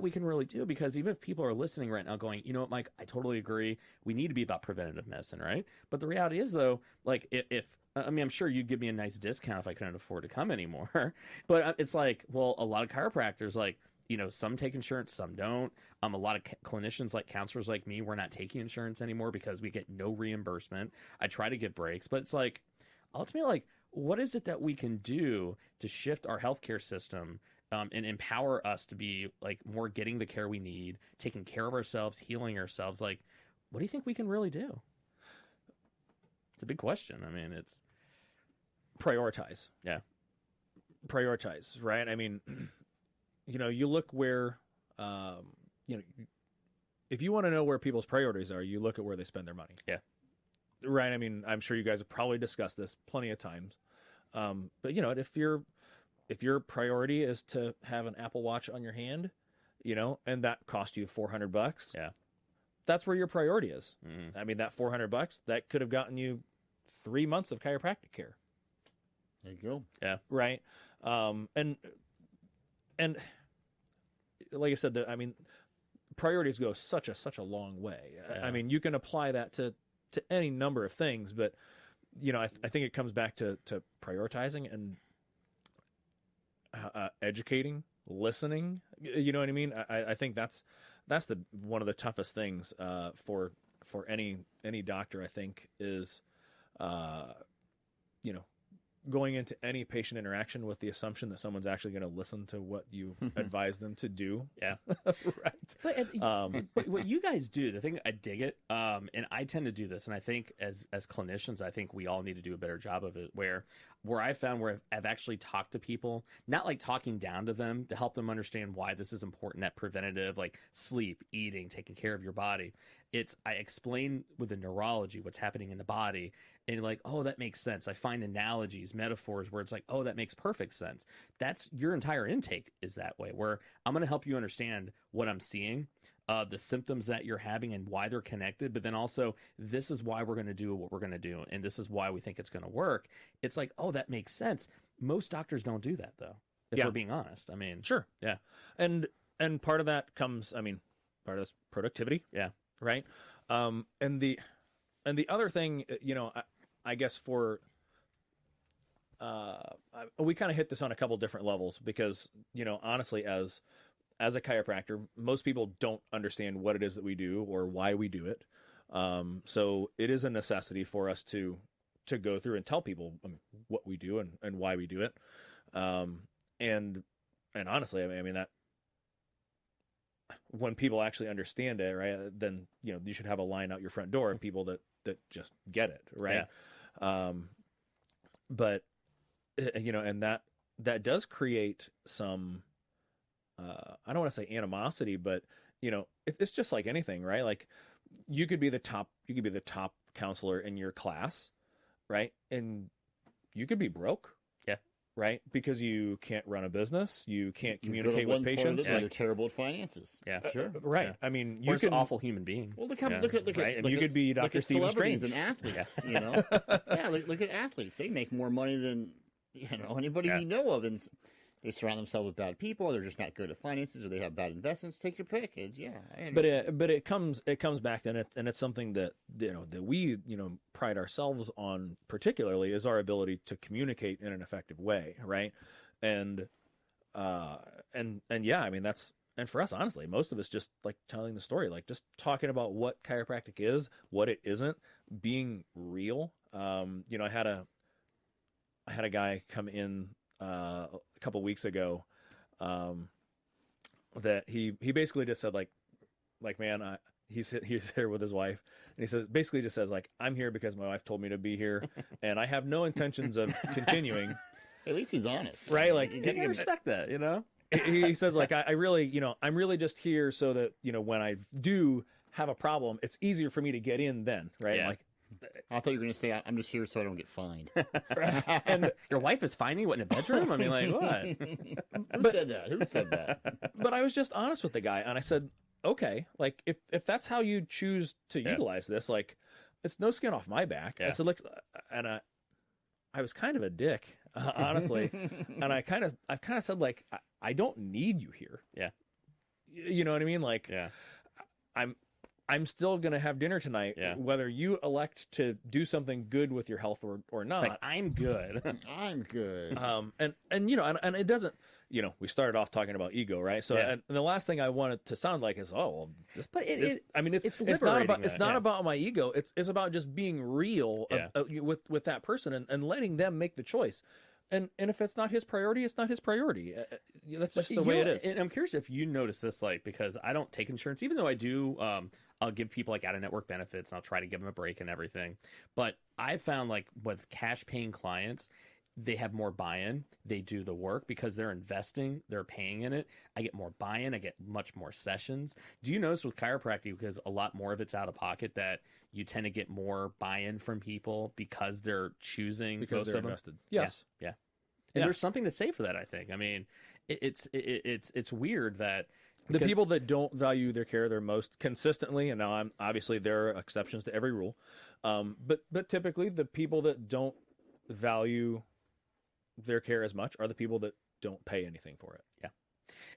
we can really do? Because even if people are listening right now going, you know what, Mike, I totally agree. We need to be about preventative medicine, right? But the reality is, though, like if I mean, I'm sure you'd give me a nice discount if I couldn't afford to come anymore. But it's like, well, a lot of chiropractors, like, some take insurance, some don't. A lot of clinicians, like counselors like me, we're not taking insurance anymore because we get no reimbursement. I try to get breaks, but it's like, ultimately, like, what is it that we can do to shift our healthcare system and empower us to be like more getting the care we need, taking care of ourselves, healing ourselves? Like, what do you think we can really do? It's a big question. I mean, it's prioritize. Yeah. Prioritize, right? I mean, you look where, if you want to know where people's priorities are, you look at where they spend their money. Yeah. Right. I mean, I'm sure you guys have probably discussed this plenty of times. But if your priority is to have an Apple Watch on your hand, and that cost you $400, yeah, that's where your priority is. Mm-hmm. I mean, that $400 that could have gotten you 3 months of chiropractic care. There you go. Yeah. Right. And like I said, priorities go such a long way. Yeah. I mean, you can apply that to any number of things, but I think it comes back to prioritizing and educating, listening. You know what I mean? I think that's one of the toughest things for any doctor, I think, is going into any patient interaction with the assumption that someone's actually going to listen to what you advise them to do. Yeah. Right. But what you guys do, the thing, I dig it. And I tend to do this. And I think as clinicians, I think we all need to do a better job of it, where I found where I've actually talked to people, not like talking down to them to help them understand why this is important, that preventative, like sleep, eating, taking care of your body. I explain with the neurology what's happening in the body, and like, oh, that makes sense. I find analogies, metaphors where it's like, oh, that makes perfect sense. That's your entire intake is that way, where I'm going to help you understand what I'm seeing, the symptoms that you're having and why they're connected, but then also this is why we're going to do what we're going to do, and this is why we think it's going to work. It's like, oh, that makes sense. Most doctors don't do that, though, if we're being honest. I mean, sure. Yeah. And part of that comes, part of this productivity. Yeah. Right. And the other thing, I guess we kind of hit this on a couple different levels because, honestly, as a chiropractor, most people don't understand what it is that we do or why we do it. So it is a necessity for us to go through and tell people what we do and why we do it. And honestly, that when people actually understand it, right, then, you should have a line out your front door of people that just get it. Right. Yeah. But, and that does create some, I don't want to say animosity, but it's just like anything, right? Like you could be the top counselor in your class, right? And you could be broke. Yeah. Right. Because you can't run a business. You can't communicate with patients. You're terrible at finances. Yeah. Sure. Right. Yeah. You can an awful human being. Well, look at right. And you could be Dr. Stephen Strange. Celebrities and athletes, Yeah. Look at athletes. They make more money than, anybody we know of. And they surround themselves with bad people. They're just not good at finances, or they have bad investments. Take your pick. But it comes back to it, and it's something that that we pride ourselves on particularly is our ability to communicate in an effective way, right? And yeah, that's, and for us, honestly, most of it's just like telling the story, like just talking about what chiropractic is, what it isn't, being real. I had a guy come in a couple weeks ago that he basically just said like man, he's here with his wife, and he just says like, I'm here because my wife told me to be here and I have no intentions of continuing. At least he's honest, right? Like I respect that, he says like, I really, I'm really just here so that when I do have a problem, it's easier for me to get in then, right? Yeah. Like, I thought you were going to say, I'm just here so I don't get fined. And your wife is finding what in a bedroom? What? Who said that? But I was just honest with the guy, and I said, okay, like if that's how you choose to utilize this, like it's no skin off my back. Yeah. I said, and I was kind of a dick, honestly, and I've kind of said like, I don't need you here. Yeah, you know what I mean? Like, yeah, I'm still going to have dinner tonight, whether you elect to do something good with your health or not. Like, I'm good. I'm good. And it doesn't, we started off talking about ego, right? So, and the last thing I wanted to sound like is, it's not about my ego. It's about just being real with that person and letting them make the choice. And if it's not his priority, it's not his priority. That's just the way it is. And I'm curious if you notice this, like, because I don't take insurance, even though I do. I'll give people like out-of-network benefits, and I'll try to give them a break and everything. But I found like with cash-paying clients, they have more buy-in. They do the work because they're investing, they're paying in it. I get more buy-in. I get much more sessions. Do you notice with chiropractic, because a lot more of it's out of pocket, that you tend to get more buy-in from people because they're choosing because they're invested? Yes. Yeah. And there's something to say for that, I think. It's weird that the people that don't value their care their most consistently, and now obviously there are exceptions to every rule, but typically the people that don't value their care as much are the people that don't pay anything for it. Yeah.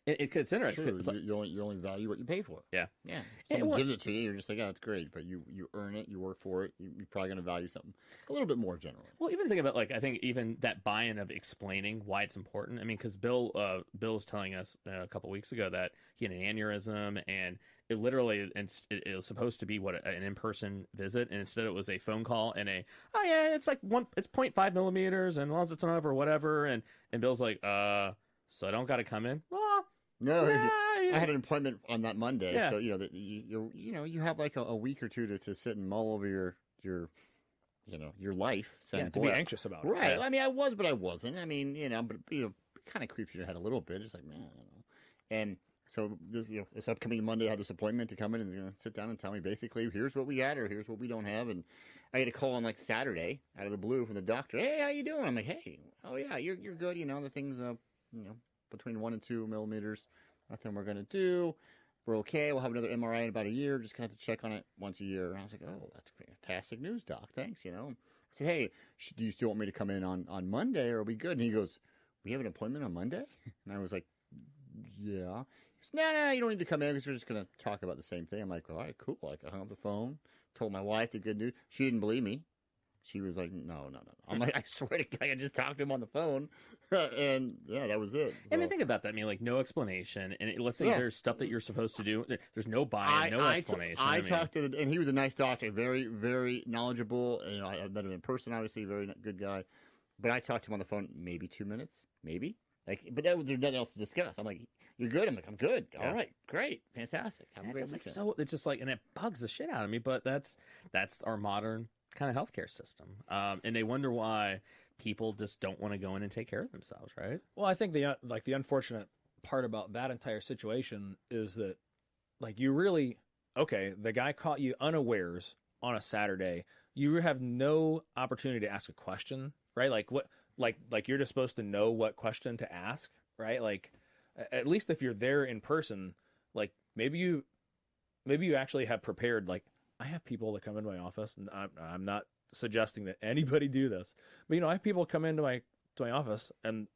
It's interesting. Sure. It's like, you only value what you pay for. Yeah. Yeah. Someone gives it to you, you're just like, that's great. But you earn it, you work for it, you're probably going to value something a little bit more generally. Well, even think about, like, I think even that buy-in of explaining why it's important. I mean, because Bill was telling us a couple weeks ago that he had an aneurysm, and it literally, it was supposed to be an in-person visit, and instead it was a phone call and it's like it's 0.5 millimeters, and as long as it's enough or whatever. And Bill's like, so I don't got to come in? Well, no, I had an appointment on that Monday, so you have like a week or two to sit and mull over your life, saying, to be anxious about it, right? Yeah. I mean, I was, but I wasn't. I mean, but it kind of creeps your head a little bit. It's like, man, I don't know. And so this upcoming Monday, I had this appointment to come in and sit down and tell me basically, here's what we got or here's what we don't have. And I had a call on like Saturday out of the blue from the doctor. Hey, how you doing? I'm like, hey, oh yeah, you're good. The thing's between 1 and 2 millimeters. Nothing we're gonna do. we're okay. We'll have another MRI in about a year. Just kind of have to check on it once a year. And I was like, oh, that's fantastic news, doc. Thanks. You know, I said, hey, do you still want me to come in on Monday, or are we good? And he goes, we have an appointment on Monday? And I was like, yeah. He goes, no, you don't need to come in because we're just going to talk about the same thing. I'm like, all right, cool. Like, I hung up the phone, told my wife the good news. She didn't believe me. She was like, no. I'm like, I swear to God, I just talked to him on the phone. And yeah, that was it. So, I mean, think about that. I mean, like, no explanation. And let's say there's stuff that you're supposed to do. There's no buy-in, no explanation. I talked to and he was a nice doctor, very, very knowledgeable. You know, I met him in person, obviously, very good guy. But I talked to him on the phone maybe 2 minutes, maybe. Like, but there's nothing else to discuss. I'm like, you're good. I'm like, I'm good. All right, great, fantastic. Have a great weekend. It's just like, and it bugs the shit out of me. But that's our modern kind of healthcare system, and they wonder why people just don't want to go in and take care of themselves, right? Well, I think the unfortunate part about that entire situation is that, like, you really, the guy caught you unawares on a Saturday. You have no opportunity to ask a question, right? Like what, like you're just supposed to know what question to ask, right? Like, at least if you're there in person, like maybe you actually have prepared, like, I have people that come into my office, and I'm not suggesting that anybody do this, but, you know, I have people come into my office, and,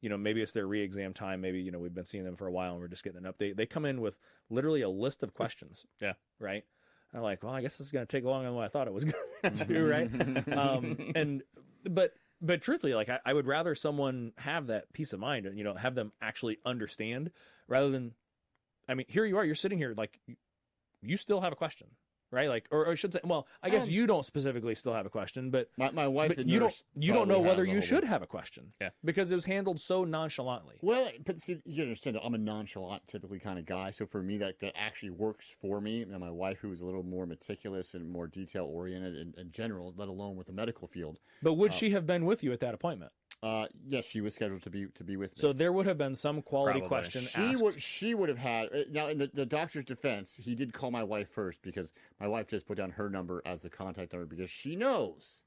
you know, maybe it's their re-exam time. Maybe, you know, we've been seeing them for a while and we're just getting an update. They come in with literally a list of questions. Yeah. Right. I'm like, well, I guess this is going to take longer than what I thought it was going to, right? But truthfully, like, I would rather someone have that peace of mind and, you know, have them actually understand, rather than, I mean, here you are, you're sitting here, like, you still have a question. Right, like, or I should say, well, I guess you don't specifically still have a question, but my wife, but you don't know whether you should have a question, because it was handled so nonchalantly. Well, but see, you understand that I'm a nonchalant, typically kind of guy, so for me, that actually works for me. And my wife, who is a little more meticulous and more detail oriented in general, let alone with the medical field. But would she have been with you at that appointment? Yes, she was scheduled to be with me. So there would have been some quality question asked. She would have had. Now, in the doctor's defense, he did call my wife first, because my wife just put down her number as the contact number, because she knows,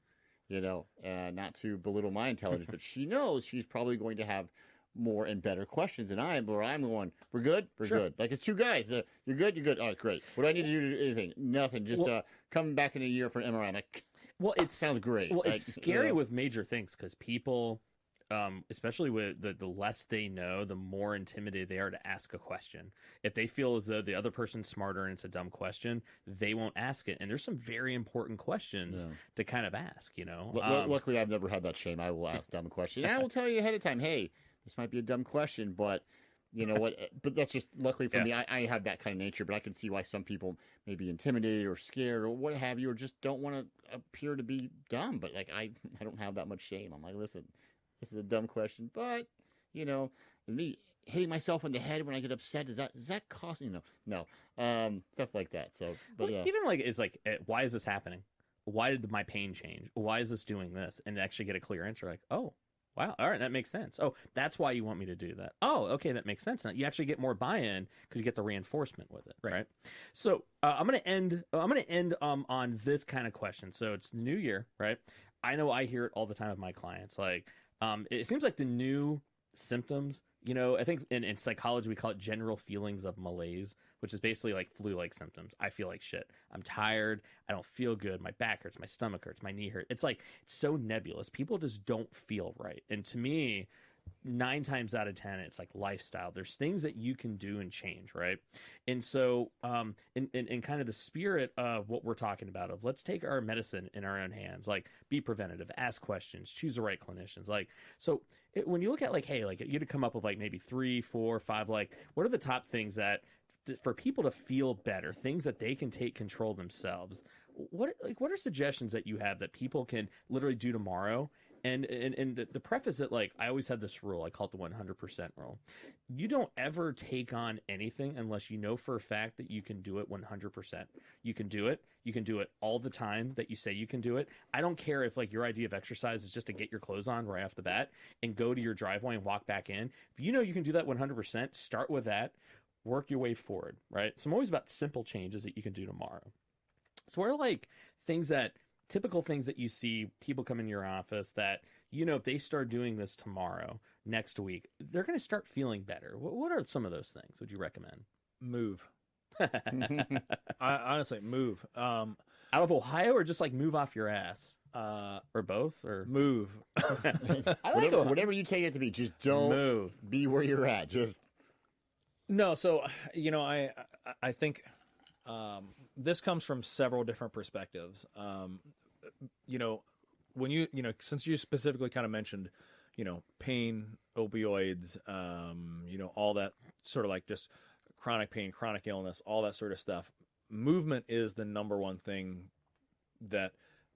you know, not to belittle my intelligence, but she knows she's probably going to have more and better questions than I am. Where I'm going, we're good, we're good. Like, it's two guys. You're good, you're good. Oh, great. What do I need to do? Anything? Nothing. Just come back in a year for an MRI. I'm like, well, it sounds great. Well, it's scary with major things, because people, especially with the less they know, the more intimidated they are to ask a question. If they feel as though the other person's smarter and it's a dumb question, they won't ask it. And there's some very important questions to kind of ask, you know. Luckily, I've never had that shame. I will ask dumb questions. And I will tell you ahead of time, hey, this might be a dumb question, but you know what? But that's just, luckily for me, I have that kind of nature, but I can see why some people may be intimidated or scared or what have you, or just don't want to appear to be dumb. But, like, I don't have that much shame. I'm like, listen, this is a dumb question, but, you know, me hitting myself in the head when I get upset, does that cost, you know? No. Stuff like that. So, but even like, it's like, why is this happening? Why did my pain change? Why is this doing this? And actually get a clear answer, like, oh, wow, all right, that makes sense. Oh, that's why you want me to do that. Oh, okay, that makes sense. Now you actually get more buy-in because you get the reinforcement with it, right? So I'm gonna end on this kind of question. So it's the new year, right? I know I hear it all the time with my clients. Like, it seems like the new symptoms, you know, I think in psychology we call it general feelings of malaise, which is basically like flu-like symptoms. I feel like shit. I'm tired. I don't feel good. My back hurts. My stomach hurts. My knee hurts. It's like, it's so nebulous. People just don't feel right. And to me, 9 times out of 10, it's like lifestyle. There's things that you can do and change, right? And so, in kind of the spirit of what we're talking about, of let's take our medicine in our own hands, like be preventative, ask questions, choose the right clinicians. Like, so when you look at like, hey, like you'd come up with like maybe 3, 4, 5, like what are the top things that for people to feel better, things that they can take control themselves? What are suggestions that you have that people can literally do tomorrow? And the preface that, like, I always have this rule, I call it the 100% rule. You don't ever take on anything unless you know for a fact that you can do it 100%. You can do it. You can do it all the time that you say you can do it. I don't care if, like, your idea of exercise is just to get your clothes on right off the bat and go to your driveway and walk back in. If you know you can do that 100%, start with that. Work your way forward, right? So I'm always about simple changes that you can do tomorrow. So what are, like, typical things that you see people come in your office that, you know, if they start doing this tomorrow, next week, they're going to start feeling better? What are some of those things would you recommend? Move. I honestly move. Out of Ohio, or just like move off your ass, or both, or Move. I like Whatever, Ohio. whatever you take it to be, just don't Move. be where you're at. Just No, so I think this comes from several different perspectives. When since you specifically kind of mentioned, pain, opioids, all that sort of like just chronic pain, chronic illness, all that sort of stuff. Movement is the number one thing that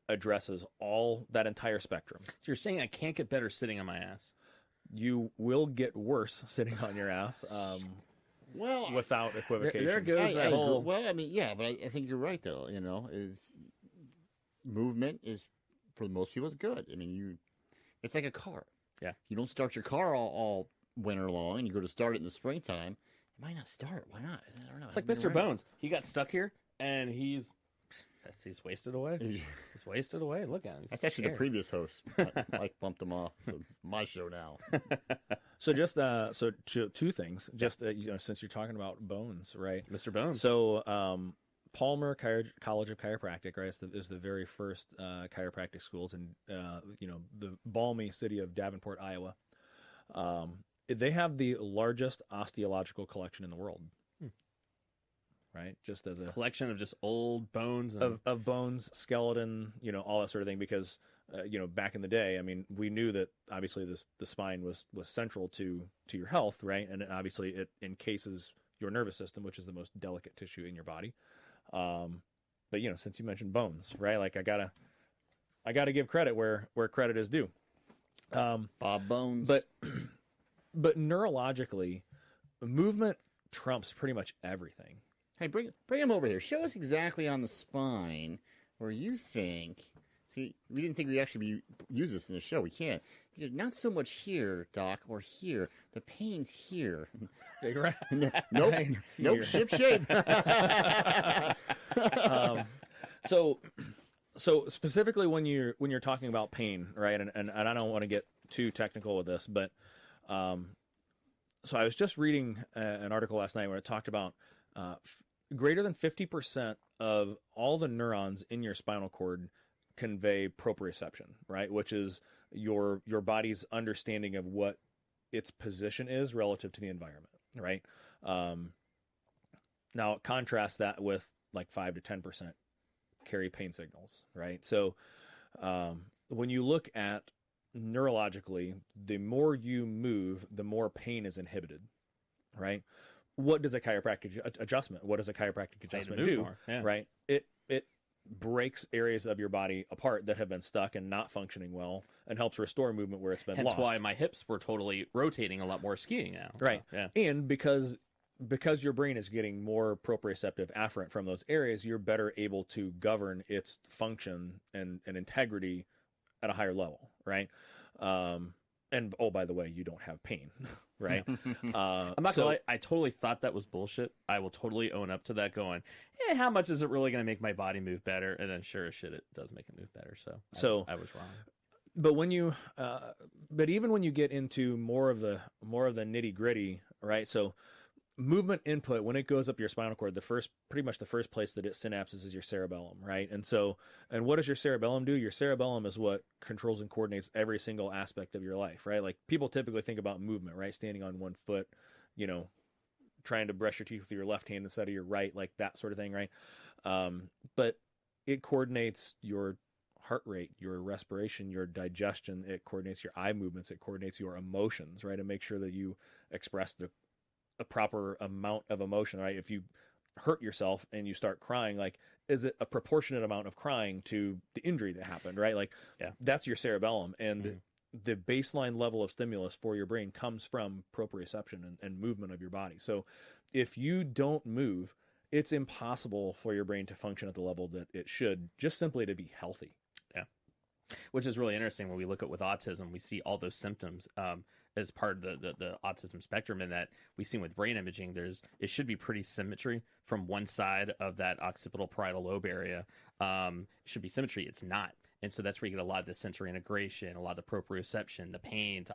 addresses all that entire spectrum. So you're saying I can't get better sitting on my ass? You will get worse sitting on your ass. well, Without equivocation. There goes that I agree. whole. Well, I mean, yeah, but I think you're right though. Is movement is for most people is good. I mean, it's like a car. Yeah. You don't start your car all winter long, and you go to start it in the springtime. It might not start. Why not? I don't know. It's like Mr. Bones. He got stuck here, and he's wasted away. He's wasted away. Look at him. He's That's actually scared. the previous host. Mike bumped him off. So it's my show now. So just two things. Just since you're talking about bones, right? Mr. Bones. So Palmer College of Chiropractic, right, is the very first chiropractic schools in the balmy city of Davenport, Iowa. They have the largest osteological collection in the world. Right, just as a collection of just old bones and... of bones, skeleton, all that sort of thing. Because back in the day, I mean, we knew that obviously the spine was central to your health, right? And obviously it encases your nervous system, which is the most delicate tissue in your body. But since you mentioned bones, right? Like I gotta give credit where credit is due. Bob Bones. But neurologically, movement trumps pretty much everything. Hey, bring him over here. Show us exactly on the spine where you think. See, we didn't think we'd actually use this in the show. We can't. Because not so much here, Doc, or here. The pain's here. Right. Nope. Ship shape. So specifically when you're talking about pain, right? And I don't want to get too technical with this, but so I was just reading an article last night where it talked about greater than 50% of all the neurons in your spinal cord convey proprioception, right? Which is your body's understanding of what its position is relative to the environment, right? Now contrast that with like 5 to 10% carry pain signals, right? So when you look at neurologically, the more you move, the more pain is inhibited, right? What does a chiropractic adjustment? What does a chiropractic adjustment do? Yeah. Right? It breaks areas of your body apart that have been stuck and not functioning well, and helps restore movement where it's been Hence lost. why my hips were totally rotating a lot more skiing now. Right. Yeah. And because your brain is getting more proprioceptive afferent from those areas, you're better able to govern its function and integrity at a higher level, right? And oh, by the way, you don't have pain, right? I'm not gonna lie, I totally thought that was bullshit. I will totally own up to that. Going, how much is it really going to make my body move better? And then, sure as shit, it does make it move better. So I was wrong. But but even when you get into more of the nitty gritty, right? So movement input, when it goes up your spinal cord, pretty much the first place that it synapses is your cerebellum, right? And what does your cerebellum do? Your cerebellum is what controls and coordinates every single aspect of your life, right? Like people typically think about movement, right? Standing on one foot, trying to brush your teeth with your left hand instead of your right, like that sort of thing, right? But it coordinates your heart rate, your respiration, your digestion. It coordinates your eye movements. It coordinates your emotions, right? And make sure that you express a proper amount of emotion, right? If you hurt yourself and you start crying, like, is it a proportionate amount of crying to the injury that happened, right? Like, yeah, that's your cerebellum. And the baseline level of stimulus for your brain comes from proprioception and movement of your body. So if you don't move, it's impossible for your brain to function at the level that it should, just simply to be healthy. Yeah. Which is really interesting when we look at with autism, we see all those symptoms as part of the autism spectrum, and that we see with brain imaging, it should be pretty symmetry from one side of that occipital parietal lobe area. It should be symmetry. It's not. And so that's where you get a lot of the sensory integration, a lot of the proprioception, the pain,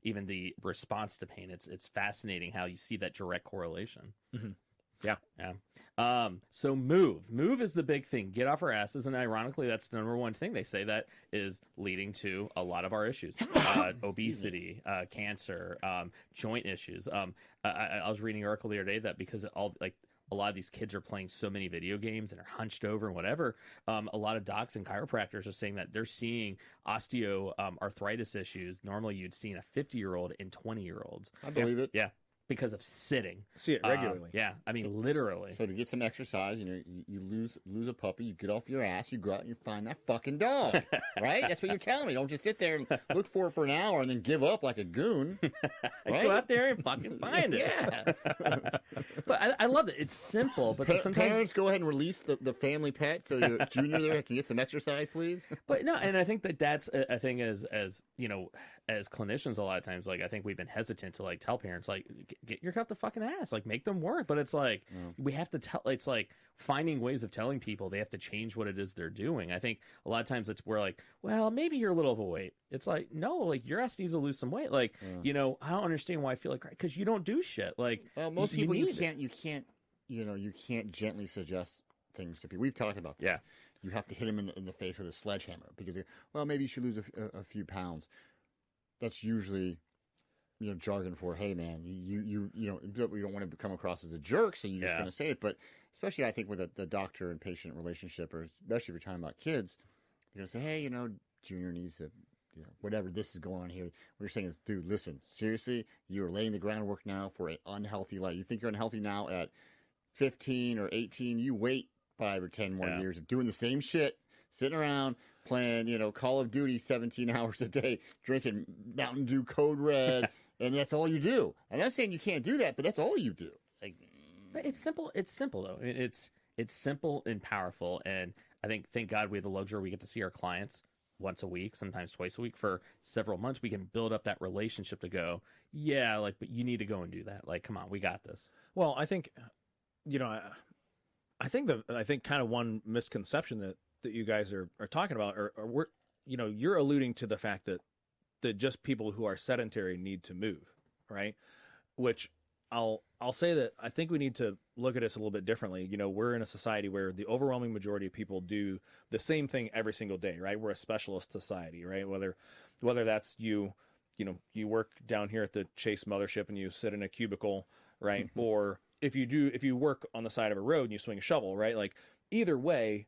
even the response to pain. It's fascinating how you see that direct correlation. Mm-hmm. Yeah. So move is the big thing. Get off our asses. And ironically, that's the number one thing they say that is leading to a lot of our issues, obesity, cancer, joint issues. I was reading an article the other day that because a lot of these kids are playing so many video games and are hunched over and whatever. A lot of docs and chiropractors are saying that they're seeing osteoarthritis issues. Normally you'd see in a 50-year-old and 20-year-olds. I believe it. Yeah. Because of sitting. See it regularly. Yeah. I mean, literally. So to get some exercise, you lose a puppy, you get off your ass, you go out and you find that fucking dog, right? That's what you're telling me. Don't just sit there and look for it for an hour and then give up like a goon. Right? Go out there and fucking find it. Yeah. But I love it. It's simple, but sometimes parents go ahead and release the family pet so your junior there can get some exercise, please. But no, and I think that's a thing as as clinicians, a lot of times, like, I think we've been hesitant to like tell parents, like, get your cut the fucking ass, like, make them work. But it's like, we have to tell, it's like finding ways of telling people they have to change what it is they're doing. I think a lot of times we're like, well, maybe you're a little overweight. It's like, no, like, your ass needs to lose some weight. Like, I don't understand why I feel like, because you don't do shit. Like, most people, you can't gently suggest things to people. We've talked about this. Yeah. You have to hit them in the face with a sledgehammer because, well, maybe you should lose a few pounds. That's usually, jargon for, hey man, you we don't want to come across as a jerk, so you're just going to say it. But especially, I think with the doctor and patient relationship, or especially if you're talking about kids, you're going to say, hey, Junior needs to, whatever this is going on here. What you're saying is, dude, listen, seriously, you're laying the groundwork now for an unhealthy life. You think you're unhealthy now at 15 or 18? You wait 5 or 10 more years of doing the same shit, sitting around playing, Call of Duty 17 hours a day, drinking Mountain Dew Code Red, and that's all you do. I'm not saying you can't do that, but that's all you do. Like, but it's simple. It's simple though. It's simple and powerful. And I think, thank God, we have the luxury. We get to see our clients once a week, sometimes twice a week for several months. We can build up that relationship to go, but you need to go and do that. Like, come on, we got this. Well, I think, I think kind of one misconception that you guys are talking about, or we're, you're alluding to the fact that just people who are sedentary need to move, right? Which I'll say that I think we need to look at this a little bit differently. We're in a society where the overwhelming majority of people do the same thing every single day, right? We're a specialist society, right? Whether that's you work down here at the Chase mothership and you sit in a cubicle, right? Or if you work on the side of a road and you swing a shovel, right? Like, either way,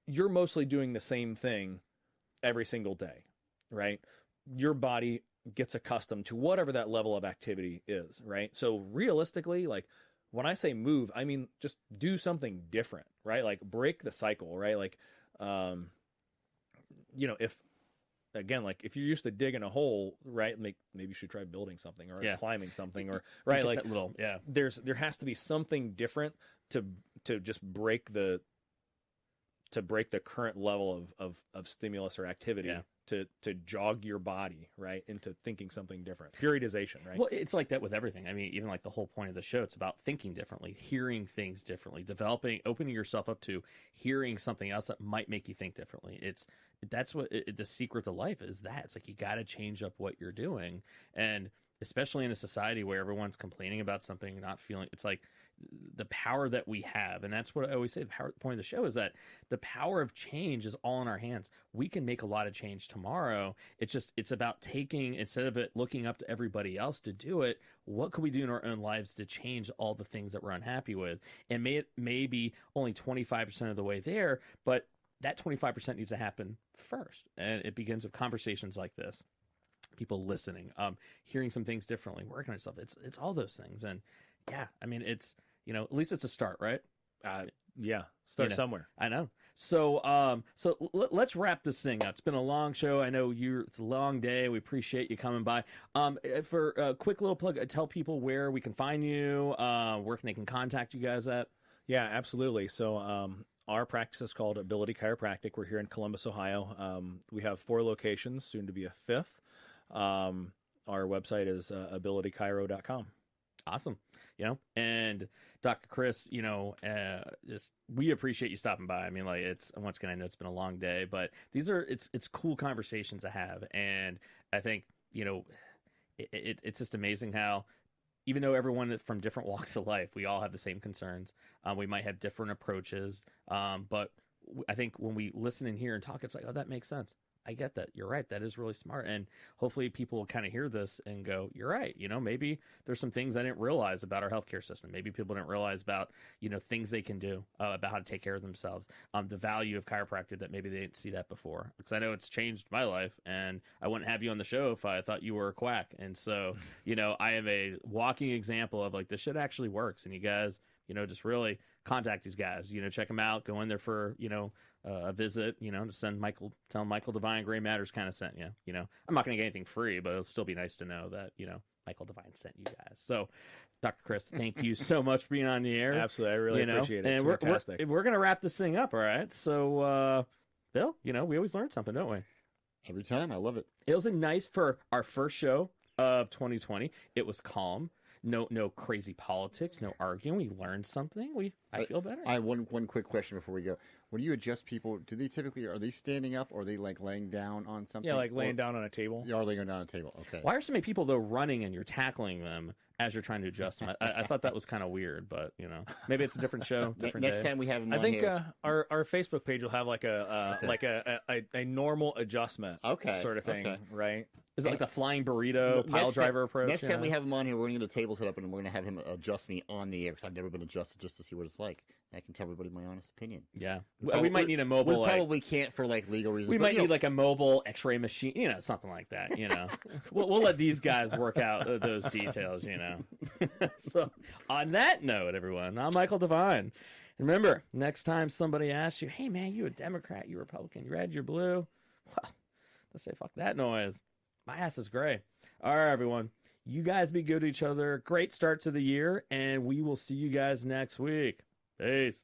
you're mostly doing the same thing every single day, right? Your body gets accustomed to whatever that level of activity is, right? So realistically, like, when I say move, I mean just do something different, right? Like, break the cycle, right? Like, if you're used to digging a hole, right? Maybe you should try building something or climbing something, or right, like there has to be something different to just break the current level of stimulus or activity to jog your body, right, into thinking something different. Periodization, right? Well, it's like that with everything. I mean, even like the whole point of the show, it's about thinking differently, hearing things differently, opening yourself up to hearing something else that might make you think differently. That's what the secret to life is. It's like, you got to change up what you're doing. And especially in a society where everyone's complaining about something, not feeling, it's like the power that we have. And that's what I always say. The point of the show is that the power of change is all in our hands. We can make a lot of change tomorrow. It's about taking, instead of it looking up to everybody else to do it, what could we do in our own lives to change all the things that we're unhappy with? And may be only 25% of the way there, but that 25% needs to happen first. And it begins with conversations like this, people listening, hearing some things differently, working on stuff. It's all those things. And I mean, it's, at least it's a start, right? Start somewhere. I know. So, let's wrap this thing up. It's been a long show. I know it's a long day. We appreciate you coming by. For a quick little plug, tell people where we can find you, where they can contact you guys at. Yeah, absolutely. So, our practice is called Ability Chiropractic. We're here in Columbus, Ohio. We have 4 locations, soon to be a 5th. Our website is abilitychiro.com. Awesome. And Dr. Chris, we appreciate you stopping by. I mean, like, once again, I know it's been a long day, but it's cool conversations to have. And I think, it's just amazing how even though everyone from different walks of life, we all have the same concerns. We might have different approaches, but I think when we listen and hear and talk, it's like, oh, that makes sense. I get that. You're right. That is really smart. And hopefully people will kind of hear this and go, you're right. You know, maybe there's some things I didn't realize about our healthcare system. Maybe people didn't realize about, you know, things they can do about how to take care of themselves. The value of chiropractic that maybe they didn't see that before. Because I know it's changed my life, and I wouldn't have you on the show if I thought you were a quack. And so, you know, I am a walking example of like, this shit actually works. And you guys, you know, just really contact these guys, you know, check them out, go in there for, you know, a visit, you know, to tell Michael Devine Gray Matters kind of sent you. You know, I'm not going to get anything free, but it'll still be nice to know that, you know, Michael Devine sent you guys. So, Dr. Chris, thank you so much for being on the air. Absolutely. I really appreciate it. It's and fantastic. we're going to wrap this thing up. All right. So, Bill, you know, we always learn something, don't we? Every time. I love it. It was a nice for our first show of 2020. It was calm. No crazy politics, no arguing. We learned something. I feel better. I have one quick question before we go. When you adjust people, are they standing up, or are they like laying down on something? Yeah, like laying down on a table. Yeah, are they laying down on a table? Okay. Why are so many people though running and you're tackling them as you're trying to adjust them? I thought that was kind of weird, but you know, maybe it's a different show, different Next day. time we have them I on think here. our Facebook page will have like a normal adjustment sort of thing, right? Is it like the flying burrito pile driver approach? Next time we have him on here, we're going to get a table set up, and we're going to have him adjust me on the air, because I've never been adjusted, just to see what it's like. I can tell everybody my honest opinion. Yeah. We might need a mobile. We probably can't for like legal reasons. We might need like a mobile X-ray machine, you know, something like that. You know, we'll let these guys work out those details. You know. So, on that note, everyone, I'm Michael Devine. Remember, next time somebody asks you, "Hey, man, you a Democrat? You Republican? You red? You're blue?" Well, let's say, "Fuck that noise. My ass is gray." All right, everyone. You guys be good to each other. Great start to the year, and we will see you guys next week. Peace.